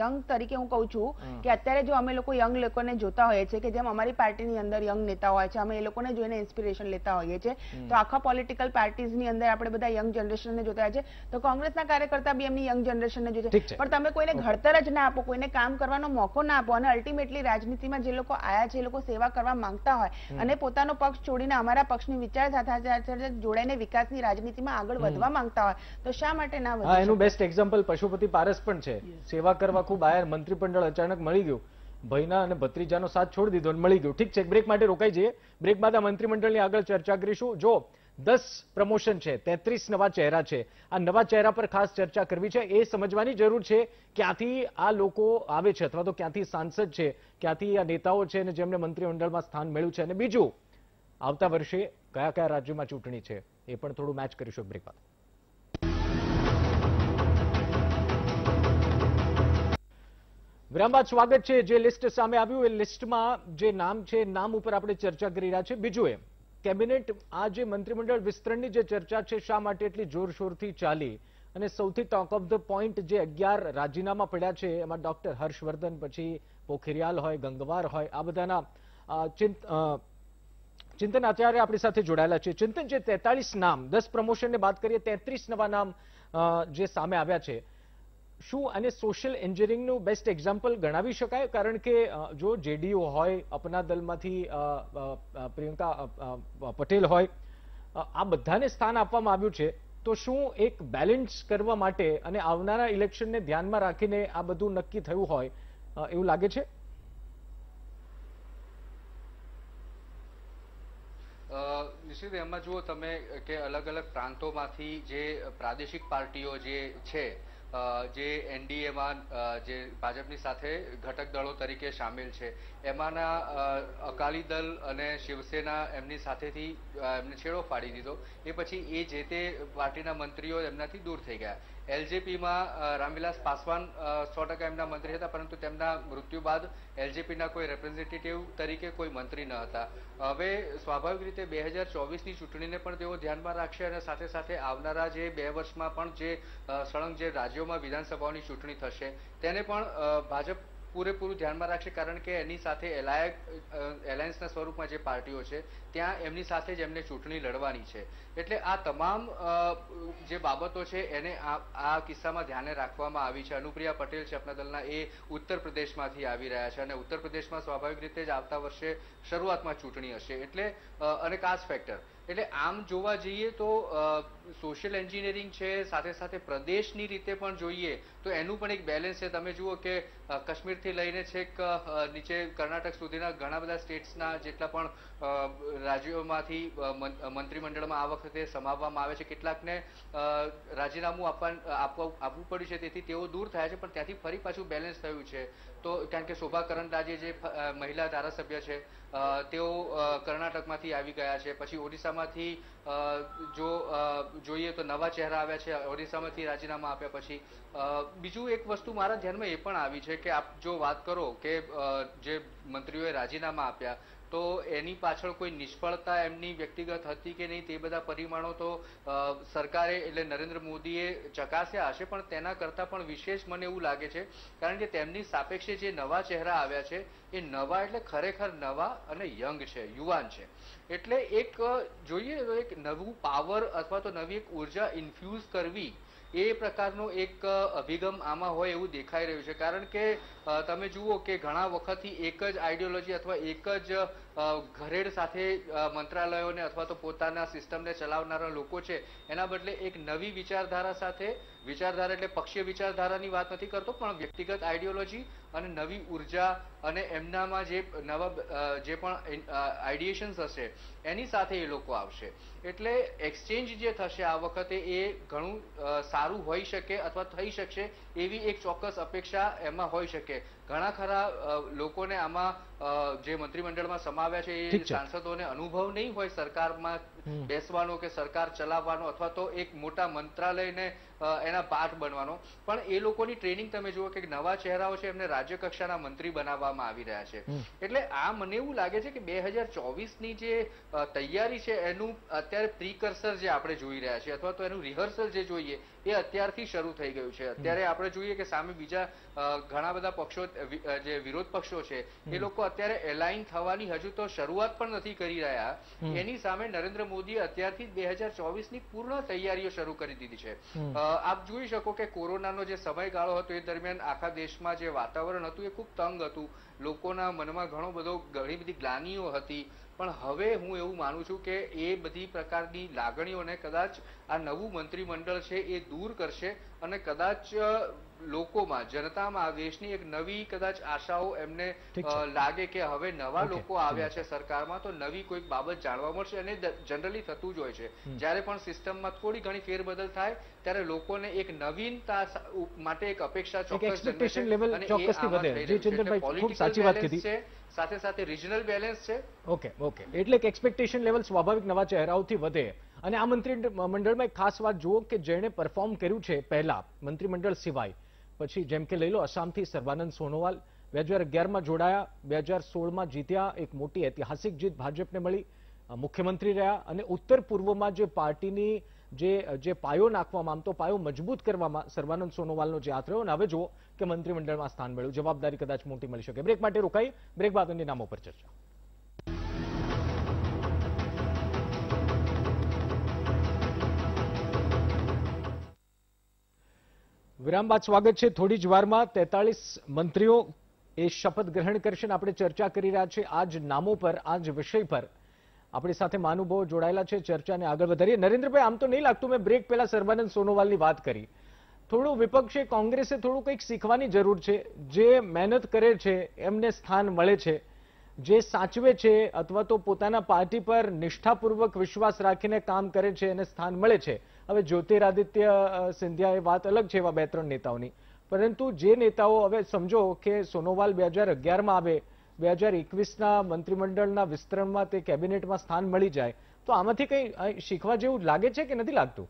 યંગ તરીકે હું કહું છું કે અત્યારે જો અમે લોકો યંગ લોકોને જોતા હોઈએ છીએ કે જેમ અમારી પાર્ટીની અંદર યંગ નેતા હોય છે, અમે એ લોકોને જોઈને ઇન્સ્પિરેશન લેતા હોઈએ છીએ, તો આખા પોલિટિકલ પાર્ટીઝની અંદર આપણે બધા યંગ જનરેશનને જોતા હોય છે, તો કોંગ્રેસના કાર્યકર્તા બી એમની યંગ જનરેશનને જોઈએ છે. પણ તમે કોઈને ઘડતર જ ના આપો, કોઈને કામ કરવાનો મોકો ના આપો, અને અલ્ટિમેટલી રાજનીતિમાં જે લોકો આયા છે એ લોકો સેવા કરવા માંગતા હોય અને પોતાનો પક્ષ છોડીને અમારા પક્ષની વિચાર સાથે જોડાઈને વિકાસની રાજનીતિમાં આગળ વધવા માંગતા હોય તો શા માટે ના વધે? એનું બેસ્ટ એક્ઝામ્પલ પશુપતિ પારસ પણ છે. સેવા કરવા ખૂબ આયા, મંત્રીમંડળ અચાનક મળી ગયું, ભાઈના અને ભત્રીજાનો સાથ છોડી દીધો અને મળી ગયું. ઠીક છે, બ્રેક માટે રોકાઈ જઈએ. બ્રેક બાદ આ મંત્રીમંડળની આગળ ચર્ચા કરીશું. જો 10 પ્રમોશન છે, 33 નવા ચહેરા છે, આ નવા ચહેરા પર ખાસ ચર્ચા કરવી છે. એ સમજવાની જરૂર છે ક્યાંથી આ લોકો આવે છે, અથવા તો ક્યાંથી સાંસદ છે, ક્યાંથી આ નેતાઓ છે અને જેમને મંત્રીમંડળમાં સ્થાન મળ્યું છે. અને બીજું, આવતા વર્ષે કયા કયા રાજ્યોમાં ચૂંટણી છે એ પણ થોડું મેચ કરીશું બ્રેક બાદ. વિરામ બાદ સ્વાગત છે. જે લિસ્ટ સામે આવ્યું એ લિસ્ટમાં જે નામ છે, નામ ઉપર આપણે ચર્ચા કરી રહ્યા છે. બીજું એ કેબિનેટ, આ જે મંત્રીમંડળ વિસ્તરણની જે ચર્ચા છે શા માટે એટલી જોરશોરથી ચાલી, અને સૌથી ટોક ઓફ ધ પોઈન્ટ જે 11 રાજીનામા પડ્યા છે એમાં ડોક્ટર હર્ષવર્ધન, પછી પોખરિયાલ હોય, ગંગવાર હોય, આ બધાના ચિંતન આચાર્ય આપણી સાથે જોડાયેલા છે. ચિંતન, જે 43 નામ, 10 પ્રમોશનને બાદ કરીએ 33 નવા નામ જે સામે આવ્યા છે, શું આને સોશિયલ એન્જિનિયરિંગનું બેસ્ટ એક્ઝામ્પલ ગણાવી શકાય? કારણ કે જો જેડીયુ હોય, અપના દલમાંથી પ્રિયંકા પટેલ હોય, આ બધાને સ્થાન આપવામાં આવ્યું છે, તો શું એક બેલેન્સ કરવા માટે અને આવનારા ઇલેક્શનને ધ્યાનમાં રાખીને આ બધું નક્કી થયું હોય એવું લાગે છે? નિશ્ચિત એમાં જુઓ તમે કે અલગ અલગ પ્રાંતોમાંથી જે પ્રાદેશિક પાર્ટીઓ જે છે, જે એનડીએમાં જે ભાજપની સાથે ઘટક દળો તરીકે સામેલ છે, એમાંના અકાલી દળ અને શિવસેના એમની સાથેથી એમને છેડો ફાડી દીધો. એ પછી એ જે તે પાર્ટીના મંત્રીઓ એમનાથી દૂર થઈ ગયા. એલજેપીમાં રામવિલાસ પાસવાન 100% એમના મંત્રી હતા, પરંતુ તેમના મૃત્યુ બાદ એલજેપીના કોઈ રેપ્રેઝેન્ટેટિવ તરીકે કોઈ મંત્રી ન હતા. હવે સ્વાભાવિક રીતે 2024ની ચૂંટણીને પણ તેઓ ધ્યાનમાં રાખશે અને સાથે સાથે આવનારા જે 2 વર્ષમાં પણ જે સળંગ જે રાજ્યોમાં વિધાનસભાઓની ચૂંટણી થશે તેને પણ ભાજપ પૂરેપૂરું ધ્યાનમાં રાખશે, કારણ કે એની સાથે એલાયન્સના સ્વરૂપમાં જે પાર્ટીઓ છે ત્યાં એમની સાથે જ એમને ચૂંટણી લડવાની છે. એટલે આ તમામ જે બાબતો છે એને આ કિસ્સામાં ધ્યાને રાખવામાં આવી છે. અનુપ્રિયા પટેલ છે અપના દળના, એ ઉત્તર પ્રદેશમાંથી આવી રહ્યા છે અને ઉત્તર પ્રદેશમાં સ્વાભાવિક રીતે જ આવતા વર્ષે શરૂઆતમાં ચૂંટણી હશે. એટલે અને કાસ્ટ ફેક્ટર, એટલે આમ જોવા જઈએ તો સોશિયલ એન્જિનિયરિંગ છે, સાથે સાથે પ્રદેશની રીતે પણ જોઈએ તો એનું પણ એક બેલેન્સ છે. તમે જુઓ કે કાશ્મીરથી લઈને છેક નીચે કર્ણાટક સુધીના ઘણા બધા સ્ટેટ્સના જેટલા પણ રાજ્યોમાંથી મંત્રીમંડળમાં આ વખતે સમાવવામાં આવે છે. કેટલાકને રાજીનામું આપવું પડ્યું છે, તેથી તેઓ દૂર થયા છે, પણ ત્યાંથી ફરી પાછું બેલેન્સ થયું છે. તો કારણ કે શોભા કરંદલાજે જે મહિલા ધારાસભ્ય છે તેઓ કર્ણાટકમાંથી આવી ગયા છે. પછી ઓડિશામાંથી જો જોઈએ તો નવા ચહેરા આવ્યા છે, ઓડિશામાંથી રાજીનામા આપ્યા પછી. બીજું એક વસ્તુ મારા ધ્યાનમાં એ પણ આવી છે કે આપ જો વાત કરો કે જે મંત્રીઓએ રાજીનામા આપ્યા તો એની પાછળ કોઈ નિષ્ફળતા એમની વ્યક્તિગત હતી કે નહીં તે બધા પરિમાણો તો સરકારે એટલે નરેન્દ્ર મોદીએ ચકાસ્યા હશે, પણ તેના કરતાં પણ વિશેષ મને એવું લાગે છે કારણ કે તેમની સાપેક્ષે જે નવા ચહેરા આવ્યા છે એ નવા એટલે ખરેખર નવા અને યંગ છે, યુવાન છે. એટલે એક જોઈએ તો એક નવું પાવર અથવા તો નવી એક ઉર્જા ઇન્ફ્યુઝ કરવી એ પ્રકારનો એક અભિગમ આમાં હોય એવું દેખાઈ રહ્યું છે. કારણ કે તમે જુઓ કે ઘણા વખતથી એક જ આઈડિયોલોજી અથવા એક જ ઘરેડ સાથે મંત્રાલયોને અથવા તો પોતાના સિસ્ટમને ચલાવનારા લોકો છે, એના બદલે એક નવી વિચારધારા સાથે, વિચારધારા એટલે પક્ષીય વિચારધારાની વાત નથી કરતો, પણ વ્યક્તિગત આઈડિયોલોજી અને નવી ઉર્જા અને એમનામાં જે નવા જે પણ આઈડિયેશન્સ હશે એની સાથે એ લોકો આવશે. એટલે એક્સચેન્જ જે થશે આ વખતે એ ઘણું સારું હોઈ શકે અથવા થઈ શકશે એવી એક ચોક્કસ અપેક્ષા એમાં હોઈ શકે. ઘણા ખરા લોકોને આમાં જે મંત્રીમંડળમાં સમાવ્યા છે એ સાંસદોને અનુભવ નહીં હોય સરકારમાં બેસવાનો કે સરકાર ચલાવવાનો અથવા તો એક મોટા મંત્રાલયને એના પાઠ બનવાનો, પણ એ લોકોની ટ્રેનિંગ તમે જુઓ કે નવા ચહેરાઓ છે એમને રાજ્ય કક્ષાના મંત્રી બનાવવામાં આવી રહ્યા છે. એટલે આ મને એવું લાગે છે કે 2024ની જે તૈયારી છે એનું અત્યારે પ્રીકર્સર જે આપણે જોઈ રહ્યા છીએ અથવા તો એનું રિહર્સલ જે જોઈએ એ અત્યારથી શરૂ થઈ ગયું છે. અત્યારે આપણે જોઈએ કે સામે બીજા ઘણા બધા પક્ષો જે વિરોધ પક્ષો છે એ લોકો અત્યારે એલાઇન થવાની હજુ તો શરૂઆત પણ નથી કરી રહ્યા. એની સામે નરેન્દ્ર મોદીએ અત્યારથી 2024ની પૂર્ણ તૈયારીઓ શરૂ કરી દીધી છે. આપ જોઈ શકો કે કોરોનાનો જે સમયગાળો હતો એ દરમિયાન આખા દેશમાં જે વાતાવરણ હતું એ ખૂબ તંગ હતું. લોકોના મનમાં ઘણી બધી ગ્લાનીઓ હતી. પણ હવે હું એવું માનું છું કે એ બધી પ્રકારની લાગણીઓને કદાચ આ નવું મંત્રીમંડળ છે એ દૂર કરશે અને કદાચ લોકોમાં, જનતામાં દેશની એક નવી કદાચ આશાઓ એમને લાગે કે હવે નવા લોકો આવ્યા છે સરકારમાં તો નવી કોઈક બાબત જાણવા મળશે. અને જનરલી થતું જ હોય છે જ્યારે પણ સિસ્ટમમાં થોડી ઘણી ફેરબદલ થાય ત્યારે લોકોને એક નવીનતા માટે એક અપેક્ષા ચોક્કસ છે. સાથે સાથે રિજનલ બેલેન્સ છે. ઓકે એટલે કે એક્સપેક્ટેશન લેવલ સ્વાભાવિક નવા ચહેરાઓથી વધે. અને આ મંત્રીમંડળમાં એક ખાસ વાત જુઓ કે જેણે પરફોર્મ કર્યું છે પહેલા મંત્રીમંડળ સિવાય, પછી જેમ કે લઈ લો આસામથી સર્બાનંદ સોનોવાલ 2011માં જોડાયા, 2016માં જીત્યા, એક મોટી ઐતિહાસિક જીત ભાજપને મળી, મુખ્યમંત્રી રહ્યા અને ઉત્તર પૂર્વમાં જે પાર્ટીની જે પાયો નાખવામાં, આમ તો પાયો મજબૂત કરવામાં સર્બાનંદ સોનોવાલનો જે હાથ રહ્યો અને હવે જુઓ કે મંત્રીમંડળમાં સ્થાન મળ્યું. જવાબદારી કદાચ મોટી મળી શકે. બ્રેક માટે રોકાઈ, બ્રેક બાદ અન્ય નામો પર ચર્ચા. વિરામ બાદ સ્વાગત છે. થોડી જ વારમાં 43 મંત્રીઓ એ શપથ ગ્રહણ કરશે. આપણે ચર્ચા કરી રહ્યા છીએ આ જ નામો પર, આ જ વિષય પર. આપણી સાથે મહાનુભાવો જોડાયેલા છે. ચર્ચાને આગળ વધારીએ. નરેન્દ્રભાઈ, આમ તો નહીં લાગતું, મેં બ્રેક પહેલા સર્બાનંદ સોનોવાલની વાત કરી, થોડું વિપક્ષે, કોંગ્રેસે થોડું કંઈક શીખવાની જરૂર છે. જે મહેનત કરે છે એમને સ્થાન મળે છે, જે સાચવે છે અથવા તો પોતાના પાર્ટી પર નિષ્ઠાપૂર્વક વિશ્વાસ રાખીને કામ કરે છે એને સ્થાન મળે છે. હવે જ્યોતિરાદિત્ય સિંધિયા એ વાત અલગ છે એવા 2-3 નેતાઓની, પરંતુ જે નેતાઓ હવે સમજો કે સોનોવાલ 2011માં આવે, 2021ના મંત્રીમંડળના વિસ્તરણમાં તે કેબિનેટમાં સ્થાન મળી જાય, તો આમાંથી કંઈ શીખવા જેવું લાગે છે કે નથી લાગતું?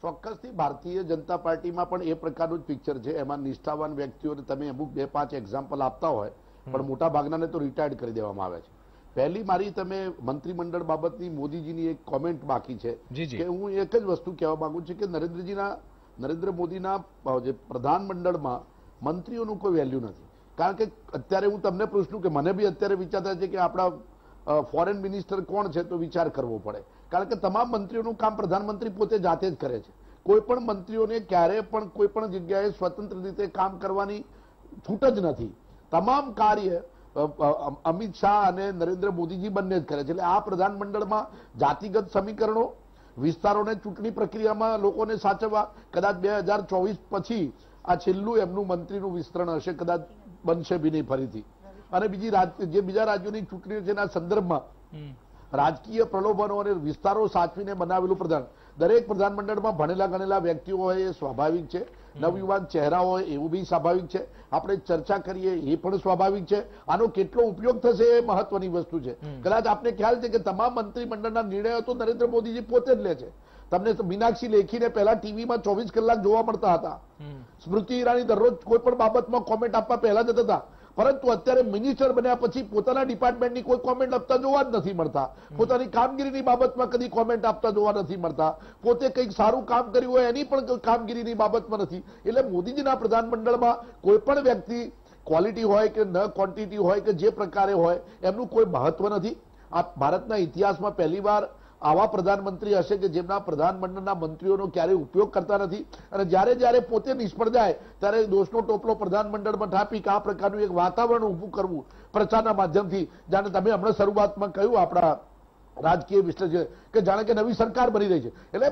ચોક્કસથી ભારતીય જનતા પાર્ટીમાં પણ એ પ્રકારનું જ પિક્ચર છે. એમાં નિષ્ઠાવાન વ્યક્તિઓને તમે અમુક 2-5 એક્ઝામ્પલ આપતા હોય, પણ મોટા ભાગનાને તો રિટાયર્ડ કરી દેવામાં આવે છે. પહેલી મારી તમે મંત્રીમંડળ બાબતની મોદીજીની એક કોમેન્ટ બાકી છે કે હું એક જ વસ્તુ કહેવા માંગુ છું કે નરેન્દ્ર મોદીના જે પ્રધાનમંડળમાં મંત્રીઓનું કોઈ વેલ્યુ નથી. કારણ કે અત્યારે હું તમને પૂછું કે મને બી અત્યારે વિચાર થાય છે કે આપણા ફોરેન મિનિસ્ટર કોણ છે તો વિચાર કરવો પડે. કારણ કે તમામ મંત્રીઓનું કામ પ્રધાનમંત્રી પોતે જાતે જ કરે છે. કોઈ પણ મંત્રીઓને ક્યારે પણ કોઈ પણ જગ્યાએ સ્વતંત્ર રીતે કામ કરવાની છૂટ જ નથી. તમામ કાર્ય અમિત શાહ અને નરેન્દ્ર મોદીજી બંને જ કરે છે. એટલે આ પ્રધાનમંડળમાં જાતિગત સમીકરણો, વિસ્તારોને ચૂંટણી પ્રક્રિયામાં લોકોને સાચવવા, કદાચ 2024 પછી આ છેલ્લું એમનું મંત્રીનું વિસ્તરણ હશે, કદાચ બનશે બી નહીં ફરીથી. અને બીજા રાજ્યોની ચૂંટણીઓ છે એના સંદર્ભમાં રાજકીય પ્રલોભનો અને વિસ્તારો સાચવીને બનાવેલું દરેક પ્રધાનમંડળમાં ભણેલા ગણેલા વ્યક્તિઓ હોય એ સ્વાભાવિક છે. નવયુવાન ચહેરા હોય એવું બી સ્વાભાવિક છે. આપણે ચર્ચા કરીએ એ પણ સ્વાભાવિક છે. આનો કેટલો ઉપયોગ થશે એ મહત્વની વસ્તુ છે. કદાચ આપને ખ્યાલ છે કે તમામ મંત્રીમંડળના નિર્ણયો તો નરેન્દ્ર મોદીજી પોતે જ લે છે. તમને મીનાક્ષી લેખીને પહેલા ટીવીમાં 24 કલાક જોવા મળતા હતા. સ્મૃતિ ઈરાની દરરોજ કોઈ પણ બાબતમાં કોમેન્ટ આપવા પહેલા જતા હતા. પરંતુ અત્યારે મિનિસ્ટર બન્યા પછી પોતાના ડિપાર્ટમેન્ટની કોઈ કોમેન્ટ આપતા જોવા જ નથી મળતા. પોતાની કામગીરીની બાબતમાં કદી કોમેન્ટ આપતા જોવા નથી મળતા. પોતે કંઈક સારું કામ કર્યું હોય એની પણ કામગીરીની બાબતમાં નથી. એટલે મોદીજીના પ્રધાનમંડળમાં કોઈ પણ વ્યક્તિ ક્વોલિટી હોય કે ન ક્વોન્ટિટી હોય કે જે પ્રકારે હોય એમનું કોઈ મહત્વ નથી. આ ભારતના ઇતિહાસમાં પહેલીવાર આવા પ્રધાનમંત્રી હશે કે જેમના પ્રધાનમંડળના મંત્રીઓનો ક્યારેય ઉપયોગ કરતા નથી અને જ્યારે પોતે નિષ્ફળ જાય ત્યારે દોષનો ટોપલો પ્રધાનમંડળમાં ઠાપી કે આ પ્રકારનું એક વાતાવરણ ઊભું કરવું પ્રચારના માધ્યમથી, જાણે તમે હમણાં શરૂઆતમાં કહ્યું આપણા રાજકીય વિશ્લેષક કે જાણે કે નવી સરકાર બની રહી છે. એટલે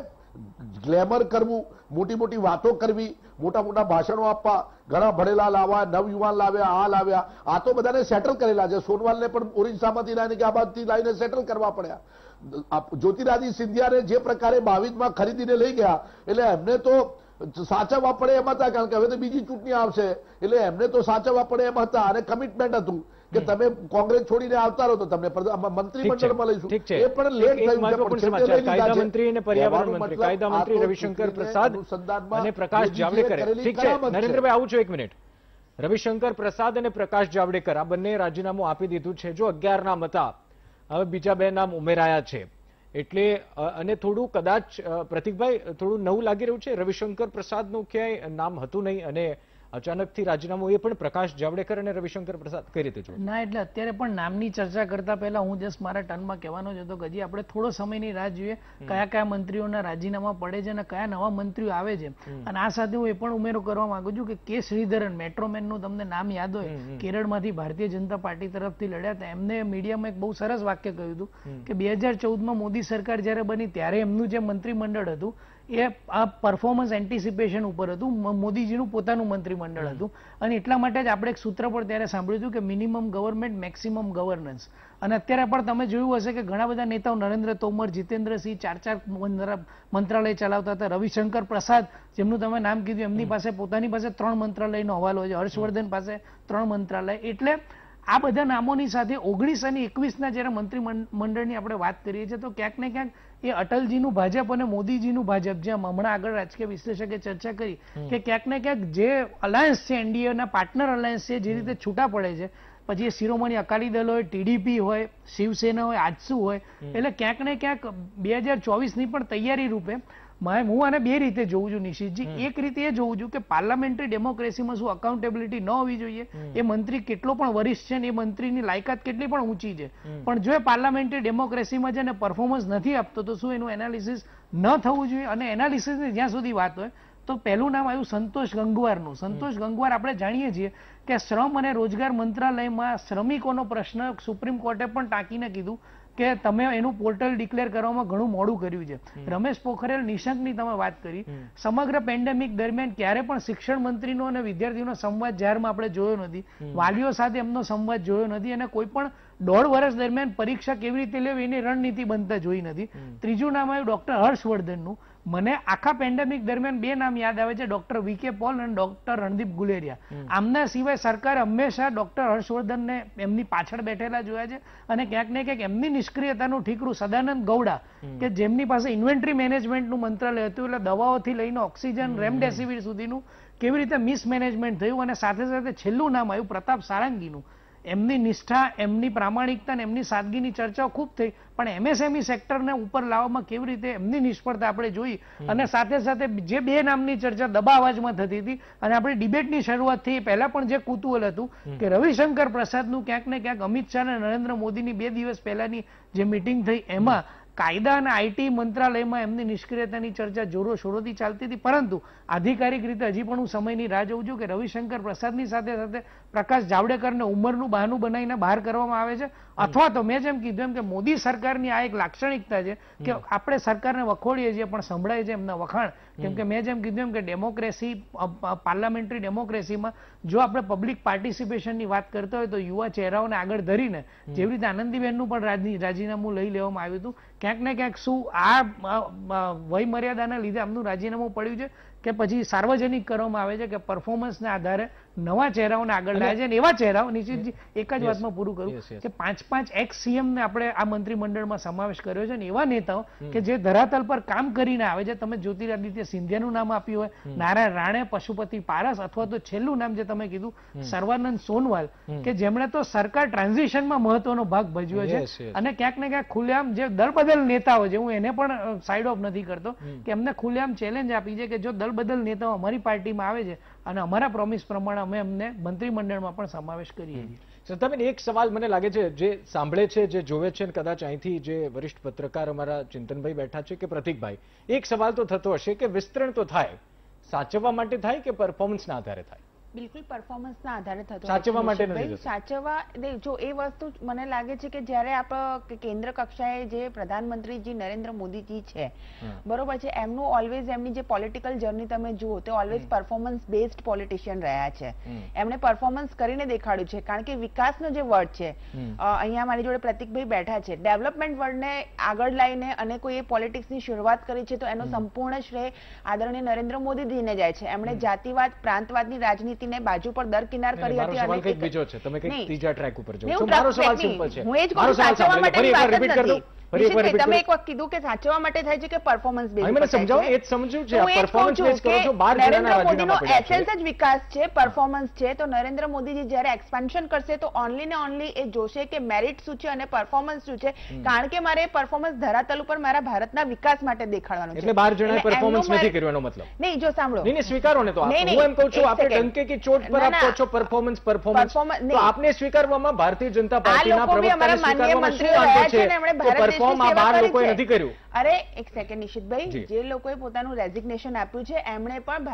ગ્લેમર કરવું, મોટી મોટી વાતો કરવી, મોટા મોટા ભાષણો આપવા, ઘણા ભણેલા લાવવા, નવયુવાન લાવ્યા, આ લાવ્યા, આ તો બધાને સેટલ કરેલા છે. સોનવાલને પણ ઓરિસ્સામાંથી લાવીને કે આ બાજુથી લાવીને સેટલ કરવા પડ્યા. જ્યોતિરાદિત્ય સિંધિયાને જે પ્રકારે 22માં ખરીદીને લઈ ગયા એટલે એમને તો સાચવવા પડે એમ હતા, કારણ કે હવે તો બીજી ચૂંટણી આવશે એટલે એમને તો સાચવવા પડે એમ હતા અને કમિટમેન્ટ હતું કે તમે કોંગ્રેસ છોડીને આવતા રહો તો તમને મંત્રીમંડળમાં લઈશું. એ પણ લેટ થયું. કાયદા મંત્રી અને પર્યાવરણ મંત્રી કાયદા મંત્રી રવિશંકર પ્રસાદ અને પ્રકાશ જાવડેકર. ઠીક છે નરેન્દ્રભાઈ, આવું છું એક મિનિટ. રવિશંકર પ્રસાદ અને પ્રકાશ જાવડેકર આ બંને રાજીનામું આપી દીધું છે. જો 11 નામ હતા, હવે બીજા 2 નામ ઉમેરાયા છે એટલે અને થોડું કદાચ પ્રતિકભાઈ થોડું નવું લાગી રહ્યું છે. રવિશંકર પ્રસાદનું ક્યાંય નામ હતું નહીં અને અચાનકથી રાજીનામું, એ પણ પ્રકાશ જાવડેકર અને રવિશંકર પ્રસાદ કઈ રીતે જોયું? ના, એટલે અત્યારે પણ નામની ચર્ચા કરતા પહેલા હું જસ્ટ મારા ટર્નમાં કહેવાનો જ હતો કે હજી આપણે થોડો સમયની રાહ જોઈએ કયા કયા મંત્રીઓના રાજીનામા પડે છે અને કયા નવા મંત્રીઓ આવે છે. અને આ સાથે હું એ પણ ઉમેરો કરવા માંગુ છું કે કે શ્રીધરન મેટ્રોમેનનું તમને નામ યાદ હોય, કેરળમાંથી ભારતીય જનતા પાર્ટી તરફથી લડ્યા હતા. એમને મીડિયામાં એક બહુ સરસ વાક્ય કહ્યું હતું કે 2014માં મોદી સરકાર જ્યારે બની ત્યારે એમનું જે મંત્રીમંડળ હતું એ આ પરફોર્મન્સ એન્ટિસિપેશન ઉપર હતું, મોદીજીનું પોતાનું મંત્રીમંડળ હતું. અને એટલા માટે જ આપણે એક સૂત્ર પર ત્યારે સાંભળ્યું હતું કે મિનિમમ ગવર્મેન્ટ મેક્સિમમ ગવર્નન્સ. અને અત્યારે પણ તમે જોયું હશે કે ઘણા બધા નેતાઓ, નરેન્દ્ર તોમર, જીતેન્દ્રસિંહ 4 મંત્રાલય ચલાવતા હતા. રવિશંકર પ્રસાદ જેમનું તમે નામ કીધું, એમની પાસે પોતાની પાસે 3 મંત્રાલયનો હવાલો છે. હર્ષવર્ધન પાસે 3 મંત્રાલય. એટલે આ બધા નામોની સાથે 19 અને 21ના જ્યારે મંત્રીમંડળની આપણે વાત કરીએ છીએ તો ક્યાંક ને ક્યાંક એ અટલજીનું ભાજપ અને મોદીજીનું ભાજપ, જેમ હમણાં આગળ રાજકીય વિશ્લેષકે ચર્ચા કરી કે ક્યાંક ને ક્યાંક જે અલાયન્સ છે, એનડીએના પાર્ટનર અલાયન્સ છે, જે રીતે છૂટા પડે છે, પછી એ શિરોમણી અકાલી દળ હોય, ટીડીપી હોય, શિવસેના હોય, આજસુ હોય, એટલે ક્યાંક ને ક્યાંક 2024ની પણ તૈયારી રૂપે હું આને 2 રીતે જોઉં છું નિશિતજી. એક રીતે એ જોઉં છું કે પાર્લામેન્ટરી ડેમોક્રેસીમાં શું અકાઉન્ટેબિલિટી ન હોવી જોઈએ? એ મંત્રી કેટલો પણ વરિષ્ઠ છે ને એ મંત્રીની લાયકાત કેટલી પણ ઊંચી છે, પણ જો એ પાર્લામેન્ટરી ડેમોક્રેસીમાં છે ને પરફોર્મન્સ નથી આપતો તો શું એનું એનાલિસિસ ન થવું જોઈએ? અને એનાલિસિસની જ્યાં સુધી વાત હોય તો પહેલું નામ આવ્યું સંતોષ ગંગવારનું. સંતોષ ગંગવાર આપણે જાણીએ છીએ કે શ્રમ અને રોજગાર મંત્રાલયમાં શ્રમિકોનો પ્રશ્ન સુપ્રીમ કોર્ટે પણ ટાંકીને કીધું કે તમે એનું પોર્ટલ ડિક્લેર કરવામાં ઘણું મોડું કર્યું છે. રમેશ પોખરિયાલ નિશંકની તમે વાત કરી, સમગ્ર પેન્ડેમિક દરમિયાન ક્યારે પણ શિક્ષણ મંત્રીનો અને વિદ્યાર્થીઓનો સંવાદ જાહેરમાં આપણે જોયો નથી, વાલીઓ સાથે એમનો સંવાદ જોયો નથી અને કોઈ પણ 1.5 વર્ષ દરમિયાન પરીક્ષા કેવી રીતે લેવી એની રણનીતિ બનતા જોઈ નથી. ત્રીજું નામ આવ્યું ડોક્ટર હર્ષવર્ધનનું. મને આખા પેન્ડેમિક દરમિયાન 2 નામ યાદ આવે છે, ડોક્ટર વીકે પોલ અને ડોક્ટર રણદીપ ગુલેરિયા. આમના સિવાય સરકારે હંમેશા ડોક્ટર હર્ષવર્ધનને એમની પાછળ બેઠેલા જોયા છે અને ક્યાંક ને ક્યાંક એમની નિષ્ક્રિયતાનું ઠીકરું સદાનંદ ગૌડા કે જેમની પાસે ઇન્વેન્ટરી મેનેજમેન્ટનું મંત્રાલય હતું, એટલે દવાઓથી લઈને ઓક્સિજન, રેમડેસિવિર સુધીનું કેવી રીતે મિસમેનેજમેન્ટ થયું. અને સાથે સાથે છેલ્લું નામ આવ્યું પ્રતાપ સારંગીનું. એમની નિષ્ઠા, એમની પ્રામાણિકતા અને એમની સાદગીની ચર્ચાઓ ખૂબ થઈ, પણ એમએસએમઈ સેક્ટરને ઉપર લાવવામાં કેવી રીતે એમની નિષ્ફળતા આપણે જોઈ. અને સાથે સાથે જે 2 નામની ચર્ચા દબા અવાજમાં થતી હતી અને આપણી ડિબેટની શરૂઆત થઈ પહેલા પણ જે કુતૂહલ હતું કે રવિશંકર પ્રસાદનું ક્યાંક ને ક્યાંક અમિત શાહ અને નરેન્દ્ર મોદીની 2 દિવસ પહેલાની જે મિટિંગ થઈ એમાં કાયદા અને આઈટી મંત્રાલયમાં એમની નિષ્ક્રિયતાની ચર્ચા જોરો શોરોથી ચાલતી હતી. પરંતુ આધિકારિક રીતે હજી પણ હું સમયની રાહ જોઉં છું કે રવિશંકર પ્રસાદની સાથે સાથે પ્રકાશ જાવડેકરને ઉંમરનું બહાનું બનાવીને બહાર કરવામાં આવે છે, અથવા તો મેં જેમ કીધું એમ કે મોદી સરકારની આ એક લાક્ષણિકતા છે કે આપણે સરકારને વખોડીએ છીએ પણ સંભળાય છે એમના વખાણ. કેમ કે મેં જેમ કીધું એમ કે ડેમોક્રેસી, પાર્લામેન્ટરી ડેમોક્રેસીમાં જો આપણે પબ્લિક પાર્ટિસિપેશનની વાત કરતા હોય તો યુવા ચહેરાઓને આગળ ધરીને જેવી રીતે આનંદીબેનનું પણ રાજીનામું લઈ લેવામાં આવ્યું હતું, ક્યાંક ને ક્યાંક શું આ વય મર્યાદાના લીધે આમનું રાજીનામું પડ્યું છે કે પછી સાર્વજનિક કરવામાં આવે છે કે પરફોર્મન્સના આધારે નવા ચહેરાઓને આગળ લાવે છે? અને એવા ચહેરાઓ નિશ્ચિતજી એક જ વાતમાં પૂરું કરું કે 5 એક્સ સીએમને આપણે આ મંત્રીમંડળમાં સમાવેશ કર્યો છે અને એવા નેતાઓ કે જે ધરાતલ પર કામ કરીને આવે છે. તમે જ્યોતિરાદિત્ય સિંધિયાનું નામ આપ્યું હોય, નારાયણ રાણે, પશુપતિ પારસ, અથવા તો છેલ્લું નામ જે તમે કીધું સર્વાનંદ સોનવાલ કે જેમણે તો સરકાર ટ્રાન્ઝિશનમાં મહત્વનો ભાગ ભજવ્યો છે. અને ક્યાંક ને ક્યાંક ખુલ્લેઆમ જે દળબદલ નેતાઓ છે, હું એને પણ સાઇડ ઓફ નથી કરતો, કે એમને ખુલ્લેઆમ ચેલેન્જ આપી છે કે જો દળ બદલ નેતાઓ અમારી પાર્ટીમાં આવે છે અને અમારા પ્રોમિસ પ્રમાણે અમે અમને મંત્રીમંડળમાં પણ સમાવેશ કરીએ છીએ. શ્રદ્ધાબેન, એક સવાલ મને લાગે છે, જે સાંભળે છે, જે જોવે છે, કદાચ અહીંથી જે વરિષ્ઠ પત્રકાર અમારા ચિંતનભાઈ બેઠા છે કે પ્રતિકભાઈ, એક સવાલ તો થતો હશે કે વિસ્તરણ તો થાય, સાચવવા માટે થાય કે પરફોર્મન્સના આધારે થાય? બિલકુલ પરફોર્મન્સના આધારે થતો સાચવવા માટે નથી થતું. સાચવવા જો એ વસ્તુ મને લાગે છે કે જ્યારે આપણે કેન્દ્ર કક્ષાએ જે પ્રધાનમંત્રીજી નરેન્દ્ર મોદીજી છે, બરોબર છે, એમનું ઓલવેઝ એમની જે પોલિટિકલ જર્ની તમે જુઓ તો ઓલવેઝ પરફોર્મન્સ બેઝડ પોલિટિશિયન રહ્યા છે. એમણે પરફોર્મન્સ કરીને દેખાડ્યું છે, કારણ કે વિકાસનો જે વર્ડ છે, અહીંયા મારી જોડે પ્રતિકભાઈ બેઠા છે, ડેવલપમેન્ટ વર્ડને આગળ લાવીને અને કોઈ પોલિટિક્સની શરૂઆત કરી છે તો એનો સંપૂર્ણ શ્રેય આદરણીય નરેન્દ્ર મોદીજીને જાય છે. એમણે જાતિવાદ, પ્રાંતવાદની રાજનીતિ બાજુ પર દરકિનાર કરી હતી. સવાલ કંઈક બીજો છે, તમે કંઈક ત્રીજા ટ્રેક ઉપર જાઓ છો. હું મારો સવાલ સિમ્પલ છે. હું એ જ કહું, સાચવવા માટેની વાત જ નથી. નિશિતભાઈ, તમે એક વખત કીધું કે સાચવવા માટે થાય છે કે પરફોર્મન્સ બેઝ મને સમજાવો, એ જ સમજ્યું છે. પરફોર્મન્સ બેઝ કરો છો, 12 જણાના રાજીનામા પડ્યા છે. એસેન્સ જ વિકાસ છે, પરફોર્મન્સ છે. તો નરેન્દ્ર મોદીજી જ્યારે એક્સપાન્શન કરશે તો ઓનલી ને ઓનલી એ જોશે કે મેરિટ શું છે અને પરફોર્મન્સ શું છે, કારણ કે મારે પરફોર્મન્સ ધરાતલ ઉપર મારા ભારતના વિકાસ માટે દેખાડવાનું છે. એટલે 12 જણાએ પરફોર્મન્સ નથી કર્યું એનો મતલબ નહીં. જો સાંભળો, નહીં સ્વીકારો ને, તો હું એમ કહું છું આપણે ડંકે કી ચોટ પર આપ કહો છો પરફોર્મન્સ, તો આપને સ્વીકારવામાં ભારતીય જનતા પાર્ટીના પ્રવક્તાને સ્વીકારવામાં શું વાંધો છે કે પરફોર્મ આ 12 લોકોએ નથી કર્યું? અરે એક સેકન્ડ નિશિતભાઈ, જે લોકોએ પોતાનું રેઝિગ્નેશન આપ્યું છે એમણે પણ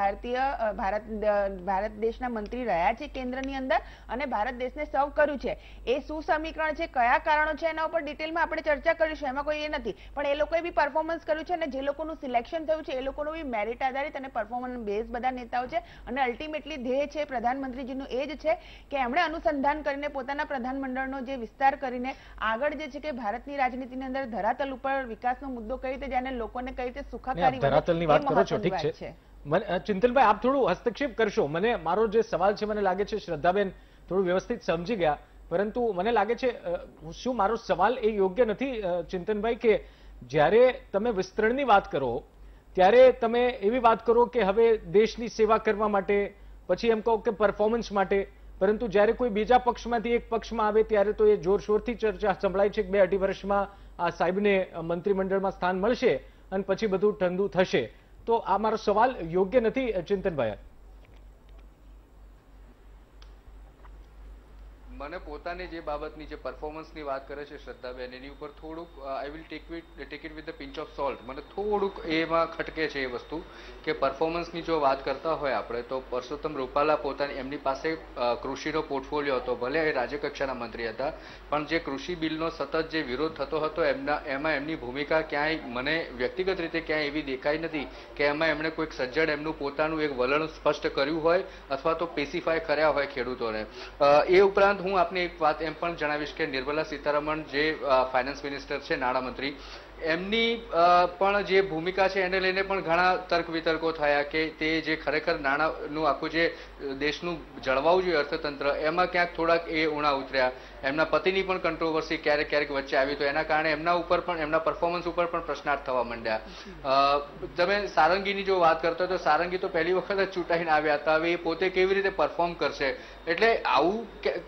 ભારત દેશના મંત્રી રહ્યા છે કેન્દ્રની અંદર અને ભારત દેશને સર્વ કર્યું છે. એ શું સમીકરણ છે, કયા કારણો છે, એના ઉપર ડિટેલમાં આપણે ચર્ચા કરીશું, એમાં કોઈ એ નથી. પણ એ લોકોએ બી પરફોર્મન્સ કર્યું છે અને જે લોકોનું સિલેક્શન થયું છે એ લોકોનું બી મેરિટ આધારિત અને પરફોર્મન્સ બેઝ બધા નેતાઓ છે. અને અલ્ટિમેટલી ધ્યેય છે પ્રધાનમંત્રીજીનું એ જ છે કે એમણે અનુસંધાન કરીને પોતાના પ્રધાનમંડળનો જે વિસ્તાર કરીને આગળ જે છે કે ભારતની રાજનીતિની અંદર ધરાતલ ઉપર વિકાસનો મુદ્દો કઈ રીતે જાણે, લોકોને કઈ રીતે સુખાકારી ધરાતલની વાત કરો છો, ઠીક છે. ચિંતનભાઈ, આપ થોડું હસ્તક્ષેપ કરશો. મને મારો જે સવાલ છે, મને લાગે છે શ્રદ્ધાબેન થોડું વ્યવસ્થિત સમજી ગયા, પરંતુ મને લાગે છે શું મારો સવાલ એ યોગ્ય નથી ચિંતનભાઈ કે જ્યારે તમે વિસ્તરણની વાત કરો ત્યારે તમે એવી વાત કરો કે હવે દેશની સેવા કરવા માટે, પછી એમ કહો કે પરફોર્મન્સ માટે, પરંતુ જ્યારે કોઈ બીજા પક્ષમાંથી એક પક્ષમાં આવે ત્યારે તો એ જોરશોરથી ચર્ચા સંભળાય છે કે 2-2.5 વર્ષમાં આ સાહેબને મંત્રીમંડળમાં સ્થાન મળશે અને પછી બધું ઠંડુ થશે. તો આ મારો સવાલ યોગ્ય નથી ચિંતનભાઈ? મને પોતાની જે બાબતની જે પરફોર્મન્સની વાત કરે છે શ્રદ્ધાબેન, એની ઉપર થોડુંક I will take it with the pinch of salt. મને થોડુંક એમાં ખટકે છે એ વસ્તુ કે પરફોર્મન્સની જો વાત કરતા હોય આપણે તો પરસોત્તમ રૂપાલા પોતાની એમની પાસે કૃષિનો પોર્ટફોલિયો હતો, ભલે એ રાજ્યકક્ષાના મંત્રી હતા, પણ જે કૃષિ બિલનો સતત જે વિરોધ થતો હતો એમાં એમની ભૂમિકા ક્યાંય મને વ્યક્તિગત રીતે ક્યાંય એવી દેખાઈ નથી કે એમાં એમણે કોઈક સજ્જડ એમનું પોતાનું એક વલણ સ્પષ્ટ કર્યું હોય અથવા તો પેસિફાય કર્યા હોય ખેડૂતોને. એ ઉપરાંત હું આપને એક વાત એમ પણ જણાવીશ કે નિર્મલા સીતારમણ જે ફાઇનાન્સ મિનિસ્ટર છે, નાણામંત્રી, એમની પણ જે ભૂમિકા છે એને લઈને પણ ઘણા તર્ક વિતર્કો થયા કે તે જે ખરેખર નાણાંનું આખું જે દેશનું જળવાવું જોઈએ અર્થતંત્ર, એમાં ક્યાંક થોડાક એ ઉણા ઉતર્યા. એમના પતિની પણ કંટ્રોવર્સી ક્યારેક ક્યારેક વચ્ચે આવી, તો એના કારણે એમના ઉપર પણ, એમના પરફોર્મન્સ ઉપર પણ પ્રશ્નાર્થ થવા માંડ્યા. તમે સારંગીની જો વાત કરતો તો સારંગી તો પહેલી વખત જ ચૂંટાઈને આવ્યા હતા, હવે એ પોતે કેવી રીતે પરફોર્મ કરશે? એટલે આવું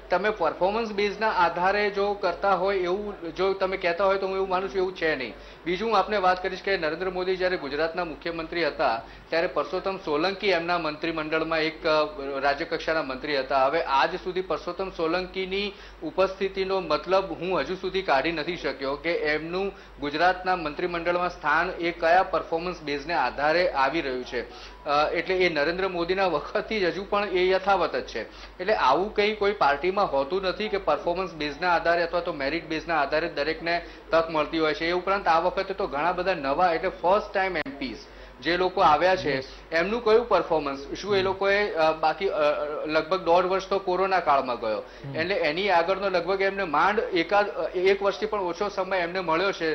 તમે પરફોર્મન્સ બેઝના આધારે જો કરતા હોય એવું જો તમે કહેતા હોય તો હું એવું માનું છું એવું છે નહીં. બીજું હું આપને વાત કરીશ કે નરેન્દ્ર મોદી જ્યારે ગુજરાતના મુખ્યમંત્રી હતા ત્યારે પરસોત્તમ સોલંકી એમના મંત્રીમંડળમાં એક રાજ્યકક્ષાના મંત્રી હતા. હવે આજ સુધી પરસોત્તમ સોલંકીની ઉપસ્થિતિનો મતલબ હું હજુ સુધી કાઢી નથી શક્યો કે એમનું ગુજરાતના મંત્રીમંડળમાં સ્થાન એ કયા પરફોર્મન્સ બેઝને આધારે આવી રહ્યું છે. એટલે એ નરેન્દ્ર મોદીના વખતથી જ હજુ પણ એ યથાવત જ છે. એટલે આવું કંઈ કોઈ પાર્ટીમાં હોતું નથી કે પરફોર્મન્સ બેઝના આધારે અથવા તો મેરિટ બેઝના આધારે દરેકને તક મળતી હોય છે. એ ઉપરાંત આ વખતે તો ઘણા બધા નવા, એટલે ફર્સ્ટ ટાઈમ એમપીસ જે લોકો આવ્યા છે એમનું કયું પરફોર્મન્સ, શું એ લોકોએ બાકી લગભગ 1.5 વર્ષ તો કોરોના કાળમાં ગયો, એટલે એની આગળનો લગભગ એમને માંડ 1 વર્ષથી પણ ઓછો સમય એમને મળ્યો છે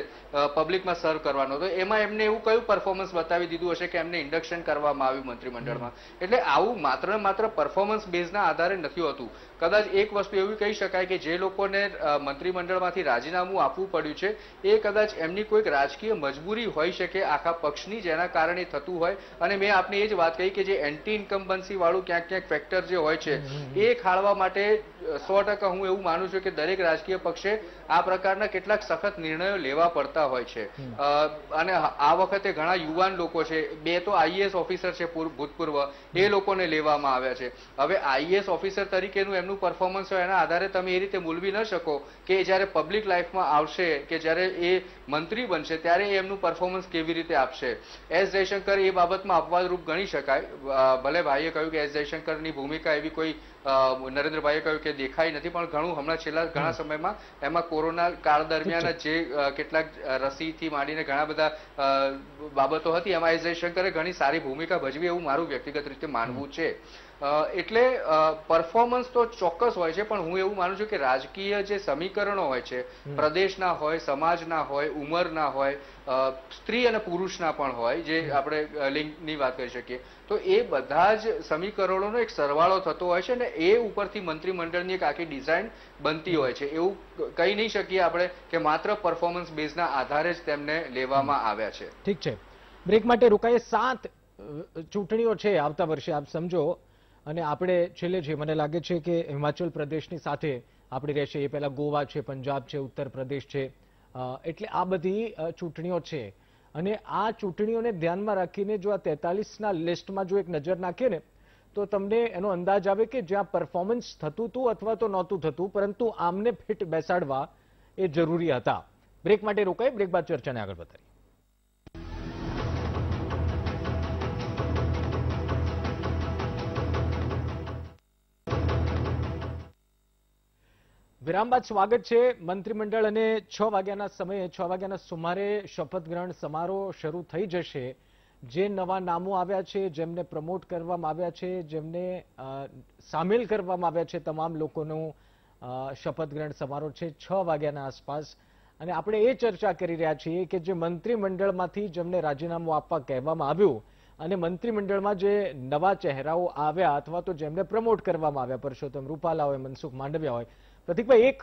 પબ્લિકમાં સર્વ કરવાનો. તો એમાં એમને એવું કયું પરફોર્મન્સ બતાવી દીધું હશે કે એમને ઇન્ડક્શન કરવામાં આવ્યું મંત્રીમંડળમાં? એટલે આવું માત્ર ને માત્ર પરફોર્મન્સ બેઝના આધારે નથી હોતું. કદાચ એક વસ્તુ એવી કહી શકાય કે જે લોકોને મંત્રીમંડળમાંથી રાજીનામું આપવું પડ્યું છે એ કદાચ એમની કોઈક રાજકીય મજબૂરી હોઈ શકે આખા પક્ષની, જેના કારણે કારણે થતું હોય. અને મેં આપને એ જ વાત કહી કે જે એન્ટી ઇન્કમ્બન્સી વાળું ક્યાંક ક્યાંક ફેક્ટર જે હોય છે એ ખાળવા માટે 100% હું એવું માનું છું કે દરેક રાજકીય પક્ષે આ પ્રકારના કેટલાક સખત નિર્ણયો લેવા પડતા હોય છે. અને આ વખતે ઘણા યુવાન લોકો છે, 2 તો આઈએએસ ઓફિસર છે ભૂતપૂર્વ, એ લોકોને લેવામાં આવ્યા છે. હવે આઈએએસ ઓફિસર તરીકેનું એમનું પરફોર્મન્સ હોય એના આધારે તમે એ રીતે મૂલવી ન શકો કે જયારે પબ્લિક લાઈફમાં આવશે કે જયારે એ મંત્રી બનશે ત્યારે એમનું પરફોર્મન્સ કેવી રીતે આપશે. એસ જયશંકર એ બાબતમાં અપવાદરૂપ ગણી શકાય. ભલે ભાઈએ કહ્યું કે એસ જયશંકરની ભૂમિકા એવી કોઈ નરેન્દ્રભાઈએ કહ્યું કે દેખાઈ નથી, પણ ઘણું હમણાં છેલ્લા ઘણા સમયમાં એમાં કોરોના કાળ દરમિયાન જે કેટલાક રસીથી માંડીને ઘણા બધા બાબતો હતી એમાં એસ જયશંકરે ઘણી સારી ભૂમિકા ભજવી એવું મારું વ્યક્તિગત રીતે માનવું છે. એટલે પરફોર્મન્સ તો ચોક્કસ હોય છે, પણ હું એવું માનું છું કે રાજકીય જે સમીકરણો હોય છે, પ્રદેશના હોય, સમાજના હોય, ઉંમરના હોય, સ્ત્રી અને પુરુષના પણ હોય, જે આપણે લિંગની વાત કરી શકીએ, તો એ બધા જ સમીકરણોનો એક સરવાળો થતો હોય છે અને એ ઉપરથી મંત્રીમંડળની એક આખી ડિઝાઇન બનતી હોય છે. એવું કહી નહીં શકીએ આપણે કે માત્ર પરફોર્મન્સ બેઝના આધારે જ તેમને લેવામાં આવ્યા છે. ઠીક છે, બ્રેક માટે રોકાઈએ. 7 ચૂંટણીઓ છે આવતા વર્ષે, આપ સમજો. અને આપણે છેલ્લે છે, મને લાગે છે કે હિમાચલ પ્રદેશની સાથે આપણી રહેશે. એ પહેલા ગોવા છે, પંજાબ છે, ઉત્તર પ્રદેશ છે. એટલે આ બધી ચૂંટણીઓ છે. અને આ ચૂંટણીઓને ધ્યાનમાં રાખીને જો આ 43ના લિસ્ટમાં જો એક નજર નાખીએ ને તો તમને એનો અંદાજ આવે કે જ્યાં પરફોર્મન્સ થતું હતું અથવા તો નહોતું થતું, પરંતુ આમને ફિટ બેસાડવા એ જરૂરી હતા. બ્રેક માટે રોકાય, બ્રેક બાદ ચર્ચાને આગળ વધારીએ. વિરામ બાદ સ્વાગત છે. મંત્રીમંડળ અને 6 વાગ્યાના સમયે 6 વાગ્યાના સુમારે શપથ ગ્રહણ સમારોહ શરૂ થઈ જશે. જે નવા નામો આવ્યા છે, જેમને પ્રમોટ કરવામાં આવ્યા છે, જેમને સામેલ કરવામાં આવ્યા છે, તમામ લોકોનો શપથ ગ્રહણ સમારોહ છે 6 વાગ્યાના આસપાસ. અને આપણે એ ચર્ચા કરી રહ્યા છીએ કે જે મંત્રીમંડળમાંથી જેમને રાજીનામું આપવા કહેવામાં આવ્યું અને મંત્રીમંડળમાં જે નવા ચહેરાઓ આવ્યા અથવા તો જેમને પ્રમોટ કરવામાં આવ્યા, પરસોત્તમ રૂપાલા હોય, મનસુખ માંડવિયા હોય. પ્રતિકભાઈ, એક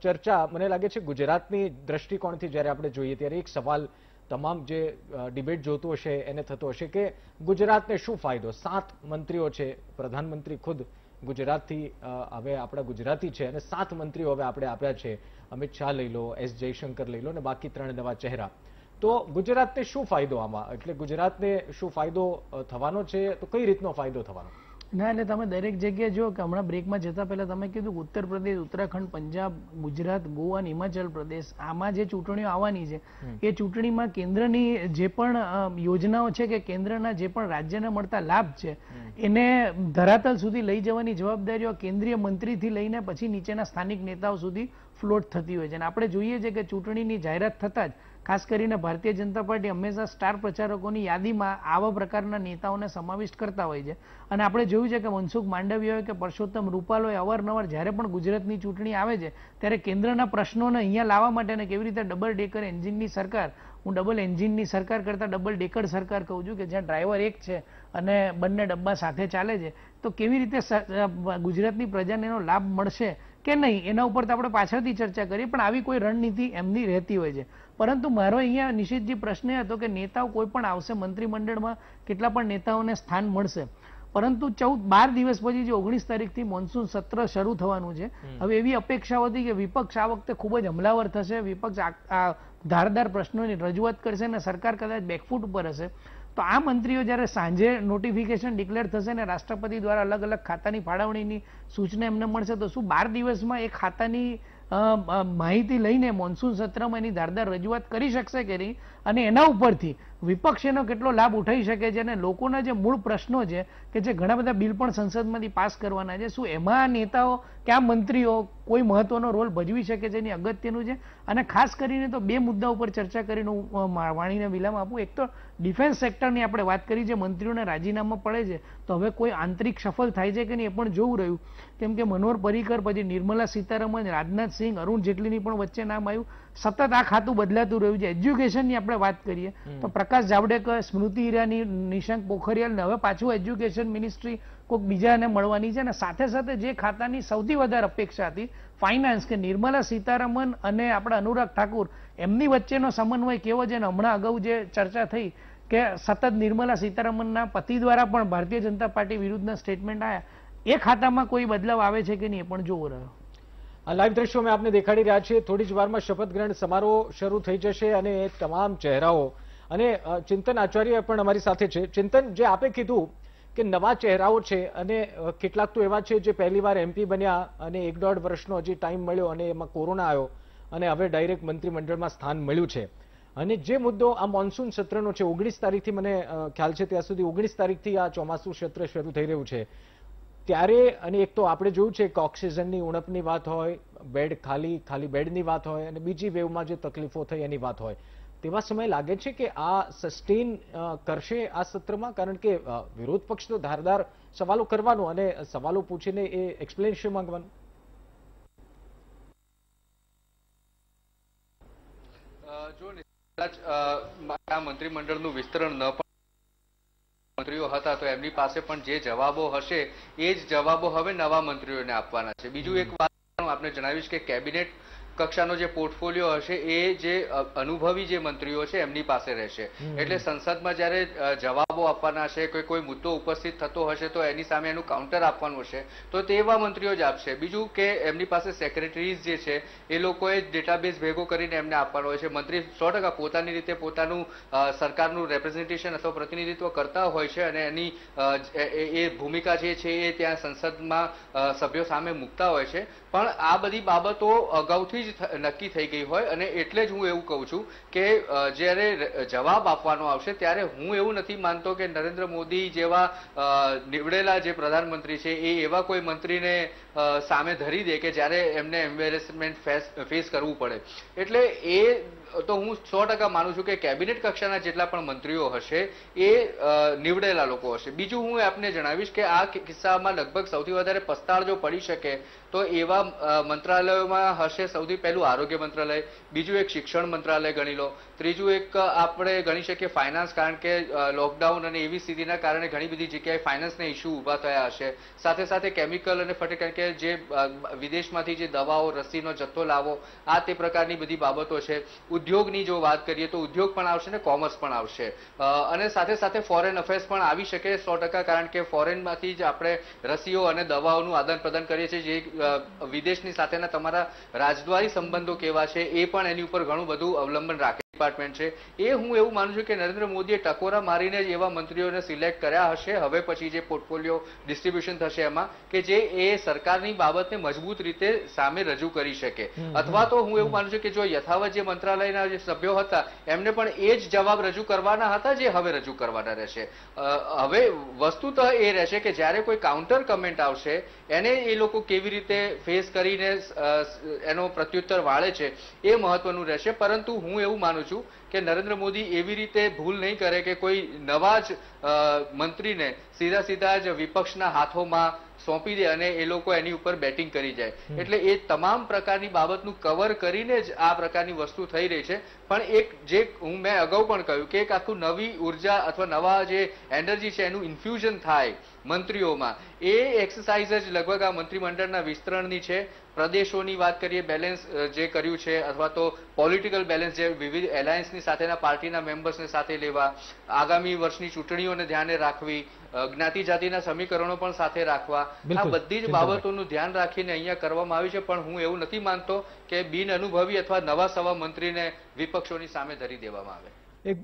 ચર્ચા મને લાગે છે ગુજરાતની દ્રષ્ટિકોણથી જ્યારે આપણે જોઈએ ત્યારે એક સવાલ તમામ જે ડિબેટ જોતું હશે એને થતો હશે કે ગુજરાતને શું ફાયદો? 7 મંત્રીઓ છે, પ્રધાનમંત્રી ખુદ ગુજરાતથી હવે આપણા ગુજરાતી છે અને 7 મંત્રીઓ હવે આપણે આપ્યા છે. અમિત શાહ લઈ લો, એસ જયશંકર લઈ લો અને બાકી 3 નવા ચહેરા. તો ગુજરાતને શું ફાયદો આમાં? એટલે ગુજરાતને શું ફાયદો થવાનો છે? તો કઈ રીતનો ફાયદો થવાનો? ના, એટલે તમે દરેક જગ્યાએ જો કે હમણાં બ્રેકમાં જતા પહેલા તમે કીધું ઉત્તર પ્રદેશ, ઉત્તરાખંડ, પંજાબ, ગુજરાત, ગોવા અને હિમાચલ પ્રદેશ, આમાં જે ચૂંટણીઓ આવવાની છે એ ચૂંટણીમાં કેન્દ્રની જે પણ યોજનાઓ છે કે કેન્દ્રના જે પણ રાજ્યને મળતા લાભ છે એને ધરાતલ સુધી લઈ જવાની જવાબદારીઓ કેન્દ્રીય મંત્રીથી લઈને પછી નીચેના સ્થાનિક નેતાઓ સુધી ફ્લોટ થતી હોય છે. અને આપણે જોઈએ છે કે ચૂંટણીની જાહેરાત થતાં જ ખાસ કરીને ભારતીય જનતા પાર્ટી હંમેશા સ્ટાર પ્રચારકોની યાદીમાં આવા પ્રકારના નેતાઓને સમાવિષ્ટ કરતા હોય છે. અને આપણે જોયું છે કે મનસુખ માંડવિયા હોય કે પરસોત્તમ રૂપાલો હોય, અવારનવાર જ્યારે પણ ગુજરાતની ચૂંટણી આવે છે ત્યારે કેન્દ્રના પ્રશ્નોને અહીંયા લાવવા માટે અને કેવી રીતે ડબલ ડેકર એન્જિનની સરકાર, હું ડબલ એન્જિનની સરકાર કરતાં ડબલ ડેકર સરકાર કહું છું કે જ્યાં ડ્રાઈવર એક છે અને બંને ડબ્બા સાથે ચાલે છે, તો કેવી રીતે ગુજરાતની પ્રજાને એનો લાભ મળશે કે નહીં એના ઉપર તો આપણે પાછળથી ચર્ચા કરીએ, પણ આવી કોઈ રણનીતિ એમની રહેતી હોય છે. પરંતુ મારો અહીંયા નિશિતજી પ્રશ્ન એ હતો કે નેતાઓ કોઈ પણ આવશે મંત્રીમંડળમાં, કેટલા પણ નેતાઓને સ્થાન મળશે, પરંતુ 12 દિવસ પછી જે 19 તારીખથી મોન્સૂન સત્ર શરૂ થવાનું છે, હવે એવી અપેક્ષાઓ હતી કે વિપક્ષ આ વખતે ખૂબ જ હમલાવર થશે, વિપક્ષ આ ધારદાર પ્રશ્નોની રજૂઆત કરશે અને સરકાર કદાચ બેકફૂટ ઉપર હશે. તો આ મંત્રીઓ જ્યારે સાંજે નોટિફિકેશન ડિક્લેર થશે ને રાષ્ટ્રપતિ દ્વારા અલગ અલગ ખાતાની ફાળવણીની સૂચના એમને મળશે, તો શું 12 દિવસમાં એ ખાતાની માહિતી લઈને મોન્સૂન સત્રમાં એની ધારદાર રજૂઆત કરી શકશે કે નહીં? અને એના ઉપરથી વિપક્ષ એનો કેટલો લાભ ઉઠાવી શકે છે? અને લોકોના જે મૂળ પ્રશ્નો છે કે જે ઘણા બધા બિલ પણ સંસદમાંથી પાસ કરવાના છે, શું એમાં નેતાઓ કે આ મંત્રીઓ કોઈ મહત્વનો રોલ ભજવી શકે છે? એની અગત્યનું છે. અને ખાસ કરીને તો 2 મુદ્દા ઉપર ચર્ચા કરીને હું વાણીને વિરામ આપું. એક તો ડિફેન્સ સેક્ટરની આપણે વાત કરી, જે મંત્રીઓને રાજીનામા પડે છે તો હવે કોઈ આંતરિક સફળ થાય છે કે નહીં એ પણ જોવું રહ્યું. કેમ કે મનોહર પર્રિકર, પછી નિર્મલા સીતારમણ, રાજનાથ સિંહ, અરુણ જેટલીની પણ વચ્ચે નામ આવ્યું. સતત આ ખાતું બદલાતું રહ્યું છે. એજ્યુકેશનની આપણે વાત કરીએ તો પ્રકાશ જાવડેકર, સ્મૃતિ ઈરાની, નિશંક પોખરિયાલ ને હવે પાછું એજ્યુકેશન મિનિસ્ટ્રી કોઈક બીજાને મળવાની છે. અને સાથે સાથે જે ખાતાની સૌથી વધારે અપેક્ષા હતી ફાઇનાન્સ, કે નિર્મલા સીતારમણ અને આપણા અનુરાગ ઠાકુર, એમની વચ્ચેનો સમન્વય કેવો છે? અને હમણાં અગાઉ જે ચર્ચા થઈ કે સતત નિર્મલા સીતારામનના પતિ દ્વારા પણ ભારતીય જનતા પાર્ટી વિરુદ્ધના સ્ટેટમેન્ટ આવ્યા, એ ખાતામાં કોઈ બદલાવ આવે છે કે નહીં એ પણ જોવો રહ્યો. આ લાઈવ દ્રશ્યો મેં આપને દેખાડી રહ્યા છીએ. થોડી જ વારમાં શપથ ગ્રહણ સમારોહ શરૂ થઈ જશે અને તમામ ચહેરાઓ અને ચિંતન આચાર્ય પણ અમારી સાથે છે. ચિંતન, જે આપે કીધું કે નવા ચહેરાઓ છે અને કેટલાક તો એવા છે જે પહેલીવાર MP બન્યા અને 1.5 વર્ષનો હજી ટાઈમ મળ્યો અને એમાં કોરોના આવ્યો અને હવે ડાયરેક્ટ મંત્રીમંડળમાં સ્થાન મળ્યું છે. અને જે મુદ્દો આ મોન્સૂન સત્રનો છે, 19 તારીખથી મને ખ્યાલ છે ત્યાં સુધી 19 તારીખથી આ ચોમાસું સત્ર શરૂ થઈ રહ્યું છે, ત્યારે અને એક તો આપણે જોયું છે કે ઓક્સિજનની ઉણપની વાત હોય, બેડ ખાલી બેડની વાત હોય અને બીજી વેવમાં જે તકલીફો થઈ એની વાત હોય, તેવા સમય લાગે છે કે આ સસ્ટેન કરશે આ સત્રમાં? કારણ કે વિરોધ પક્ષ તો ધારદાર સવાલો કરવાનો અને સવાલો પૂછીને એ એક્સપ્લેનેશન માંગવાનું. જો આ મંત્રીમંડળનું વિસ્તરણ ન પણ મંત્રીઓ હતા તો એમની પાસે પણ જે જવાબો હશે એ જ જવાબો હવે નવા મંત્રીઓને આપવાના છે. બીજું એક વાત આપણે જણાવીશ કે કેબિનેટ કક્ષાનો જે પોર્ટફોલિયો હશે એ જે અનુભવી જે મંત્રીઓ છે એમની પાસે રહેશે. એટલે સંસદમાં જયારે જવાબો આપવાના હશે, કોઈ મુદ્દો ઉપસ્થિત થતો હશે તો એની સામે એનું કાઉન્ટર આપવાનું હશે તો તેવા મંત્રીઓ જ આપશે. બીજું કે એમની પાસે સેક્રેટરીઝ જે છે એ લોકોએ ડેટાબેઝ ભેગો કરીને એમને આપવાનો હોય છે. મંત્રી 100% પોતાની રીતે પોતાનું સરકારનું રેપ્રેઝન્ટેશન અથવા પ્રતિનિધિત્વ કરતા હોય છે અને એની એ ભૂમિકા જે છે એ ત્યાં સંસદમાં સભ્યો સામે મૂકતા હોય છે. પણ આ બધી બાબતો અગાઉથી નક્કી થઈ ગઈ હોય અને એટલે જ હું એવું કહું છું કે જ્યારે જવાબ આપવાનો આવશે ત્યારે હું એવું નથી માનતો કે નરેન્દ્ર મોદી જેવા નીવડેલા જે પ્રધાનમંત્રી છે એ એવા કોઈ મંત્રીને સામે ધરી દે કે જ્યારે એમને એમ્બેરેસમેન્ટ ફેસ કરવું પડે. એટલે એ તો હું 100% માનું છું કે કેબિનેટ કક્ષાના જેટલા પણ મંત્રીઓ હશે એ નીવડેલા લોકો હશે. બીજું હું આપને જણાવીશ કે આ કિસ્સામાં લગભગ સૌથી વધારે પસ્તાળ જો પડી શકે તો એવા મંત્રાલયોમાં હશે. સૌથી પહેલું આરોગ્ય મંત્રાલય, બીજું એક શિક્ષણ મંત્રાલય ગણી લો, ત્રીજું એક આપણે ગણી શકીએ ફાઇનાન્સ, કારણ કે લોકડાઉન અને એવી સ્થિતિના કારણે ઘણી બધી જગ્યાએ ફાઇનાન્સના ઇસ્યુ ઉભા થયા હશે. સાથે સાથે કેમિકલ અને ફર્ટિલાઇઝર કે જે વિદેશમાંથી જે દવાઓ રસીનો જથ્થો લાવો, આ તે પ્રકારની બધી બાબતો છે. ઉદ્યોગની જો વાત કરીએ તો ઉદ્યોગ પણ આવશે ને કોમર્સ પણ આવશે અને સાથે સાથે ફોરેન અફેર્સ પણ આવી શકે 100%, કારણ કે ફોરેનમાંથી જ આપણે રસીઓ અને દવાઓનું આદાન પ્રદાન કરીએ છીએ. જે વિદેશની સાથેના તમારા રાજદ્વારી સંબંધો કેવા છે એ પણ એની ઉપર ઘણું બધું અવલંબન રાખે ડિપાર્ટમેન્ટ છે. એ હું એવું માનું છું કે નરેન્દ્ર મોદીએ ટકોરા મારીને જ એવા મંત્રીઓને સિલેક્ટ કર્યા હશે હવે પછી જે પોર્ટફોલિયો ડિસ્ટ્રીબ્યુશન થશે એમાં, કે જે એ સરકારની બાબતને મજબૂત રીતે સામે રજૂ કરી શકે. અથવા તો હું એવું માનું છું કે જો યથાવત જે મંત્રાલયના જે સભ્યો હતા એમને પણ એ જ જવાબ રજૂ કરવાના હતા જે હવે રજૂ કરવાના રહેશે. હવે વસ્તુતઃ એ રહેશે કે જ્યારે કોઈ કાઉન્ટર કમેન્ટ આવશે એને એ લોકો કેવી રીતે ફેસ કરીને એનો પ્રત્યુત્તર વાળે છે એ મહત્વનું રહેશે. પરંતુ હું એવું માનું છું કે નરેન્દ્ર મોદી એવી રીતે ભૂલ નહીં કરે કે કોઈ નવા જ મંત્રીને સીધા જ વિપક્ષના હાથોમાં સોંપી દે અને એ લોકો એની ઉપર બેટિંગ કરી જાય. એટલે એ તમામ પ્રકારની બાબતનું કવર કરીને જ આ પ્રકારની વસ્તુ થઈ રહી છે. પણ એક જે મેં અગાઉ પણ કહ્યું કે એક આખું નવી ઉર્જા અથવા નવા જે એનર્જી છે એનું ઇન્ફ્યુઝન થાય મંત્રીઓમાં, એ એક્સરસાઇઝ જ લગભગ આ મંત્રીમંડળના વિસ્તરણની છે. પ્રદેશોની વાત કરીએ, બેલેન્સ જે કર્યું છે અથવા તો પોલિટિકલ બેલેન્સ જે વિવિધ એલાયન્સની સાથેના પાર્ટીના મેમ્બર્સને સાથે લેવા, આગામી વર્ષની ચૂંટણીઓને ધ્યાને રાખવી, જ્ઞાતિ જાતિના સમીકરણો પણ સાથે રાખવા, આ બધી જ બાબતોનું ધ્યાન રાખીને અહીંયા કરવામાં આવી છે. પણ હું એવું નથી માનતો કે બિન અનુભવી અથવા નવા સવા મંત્રીને વિપક્ષોની સામે ધરી દેવામાં આવે.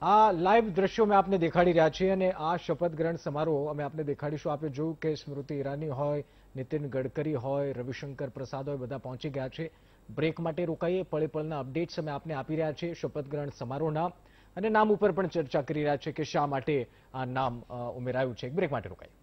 આ લાઈવ દ્રશ્યો મેં આપને દેખાડી રહ્યા છીએ અને આ શપથ ગ્રહણ સમારોહ અમે આપને દેખાડીશું. આપે જોયું કે સ્મૃતિ ઈરાની હોય, નીતિન ગડકરી હોય, રવિશંકર પ્રસાદ હોય, બધા પહોંચી ગયા છે. બ્રેક માટે રોકાઈએ, પળે પળના અપડેટ્સ અમે આપને આપી રહ્યા છીએ શપથ ગ્રહણ સમારોહના અને નામ ઉપર પણ ચર્ચા કરી રહ્યા છે કે શા માટે આ નામ ઉમેરાયું છે. બ્રેક માટે રોકાઈએ.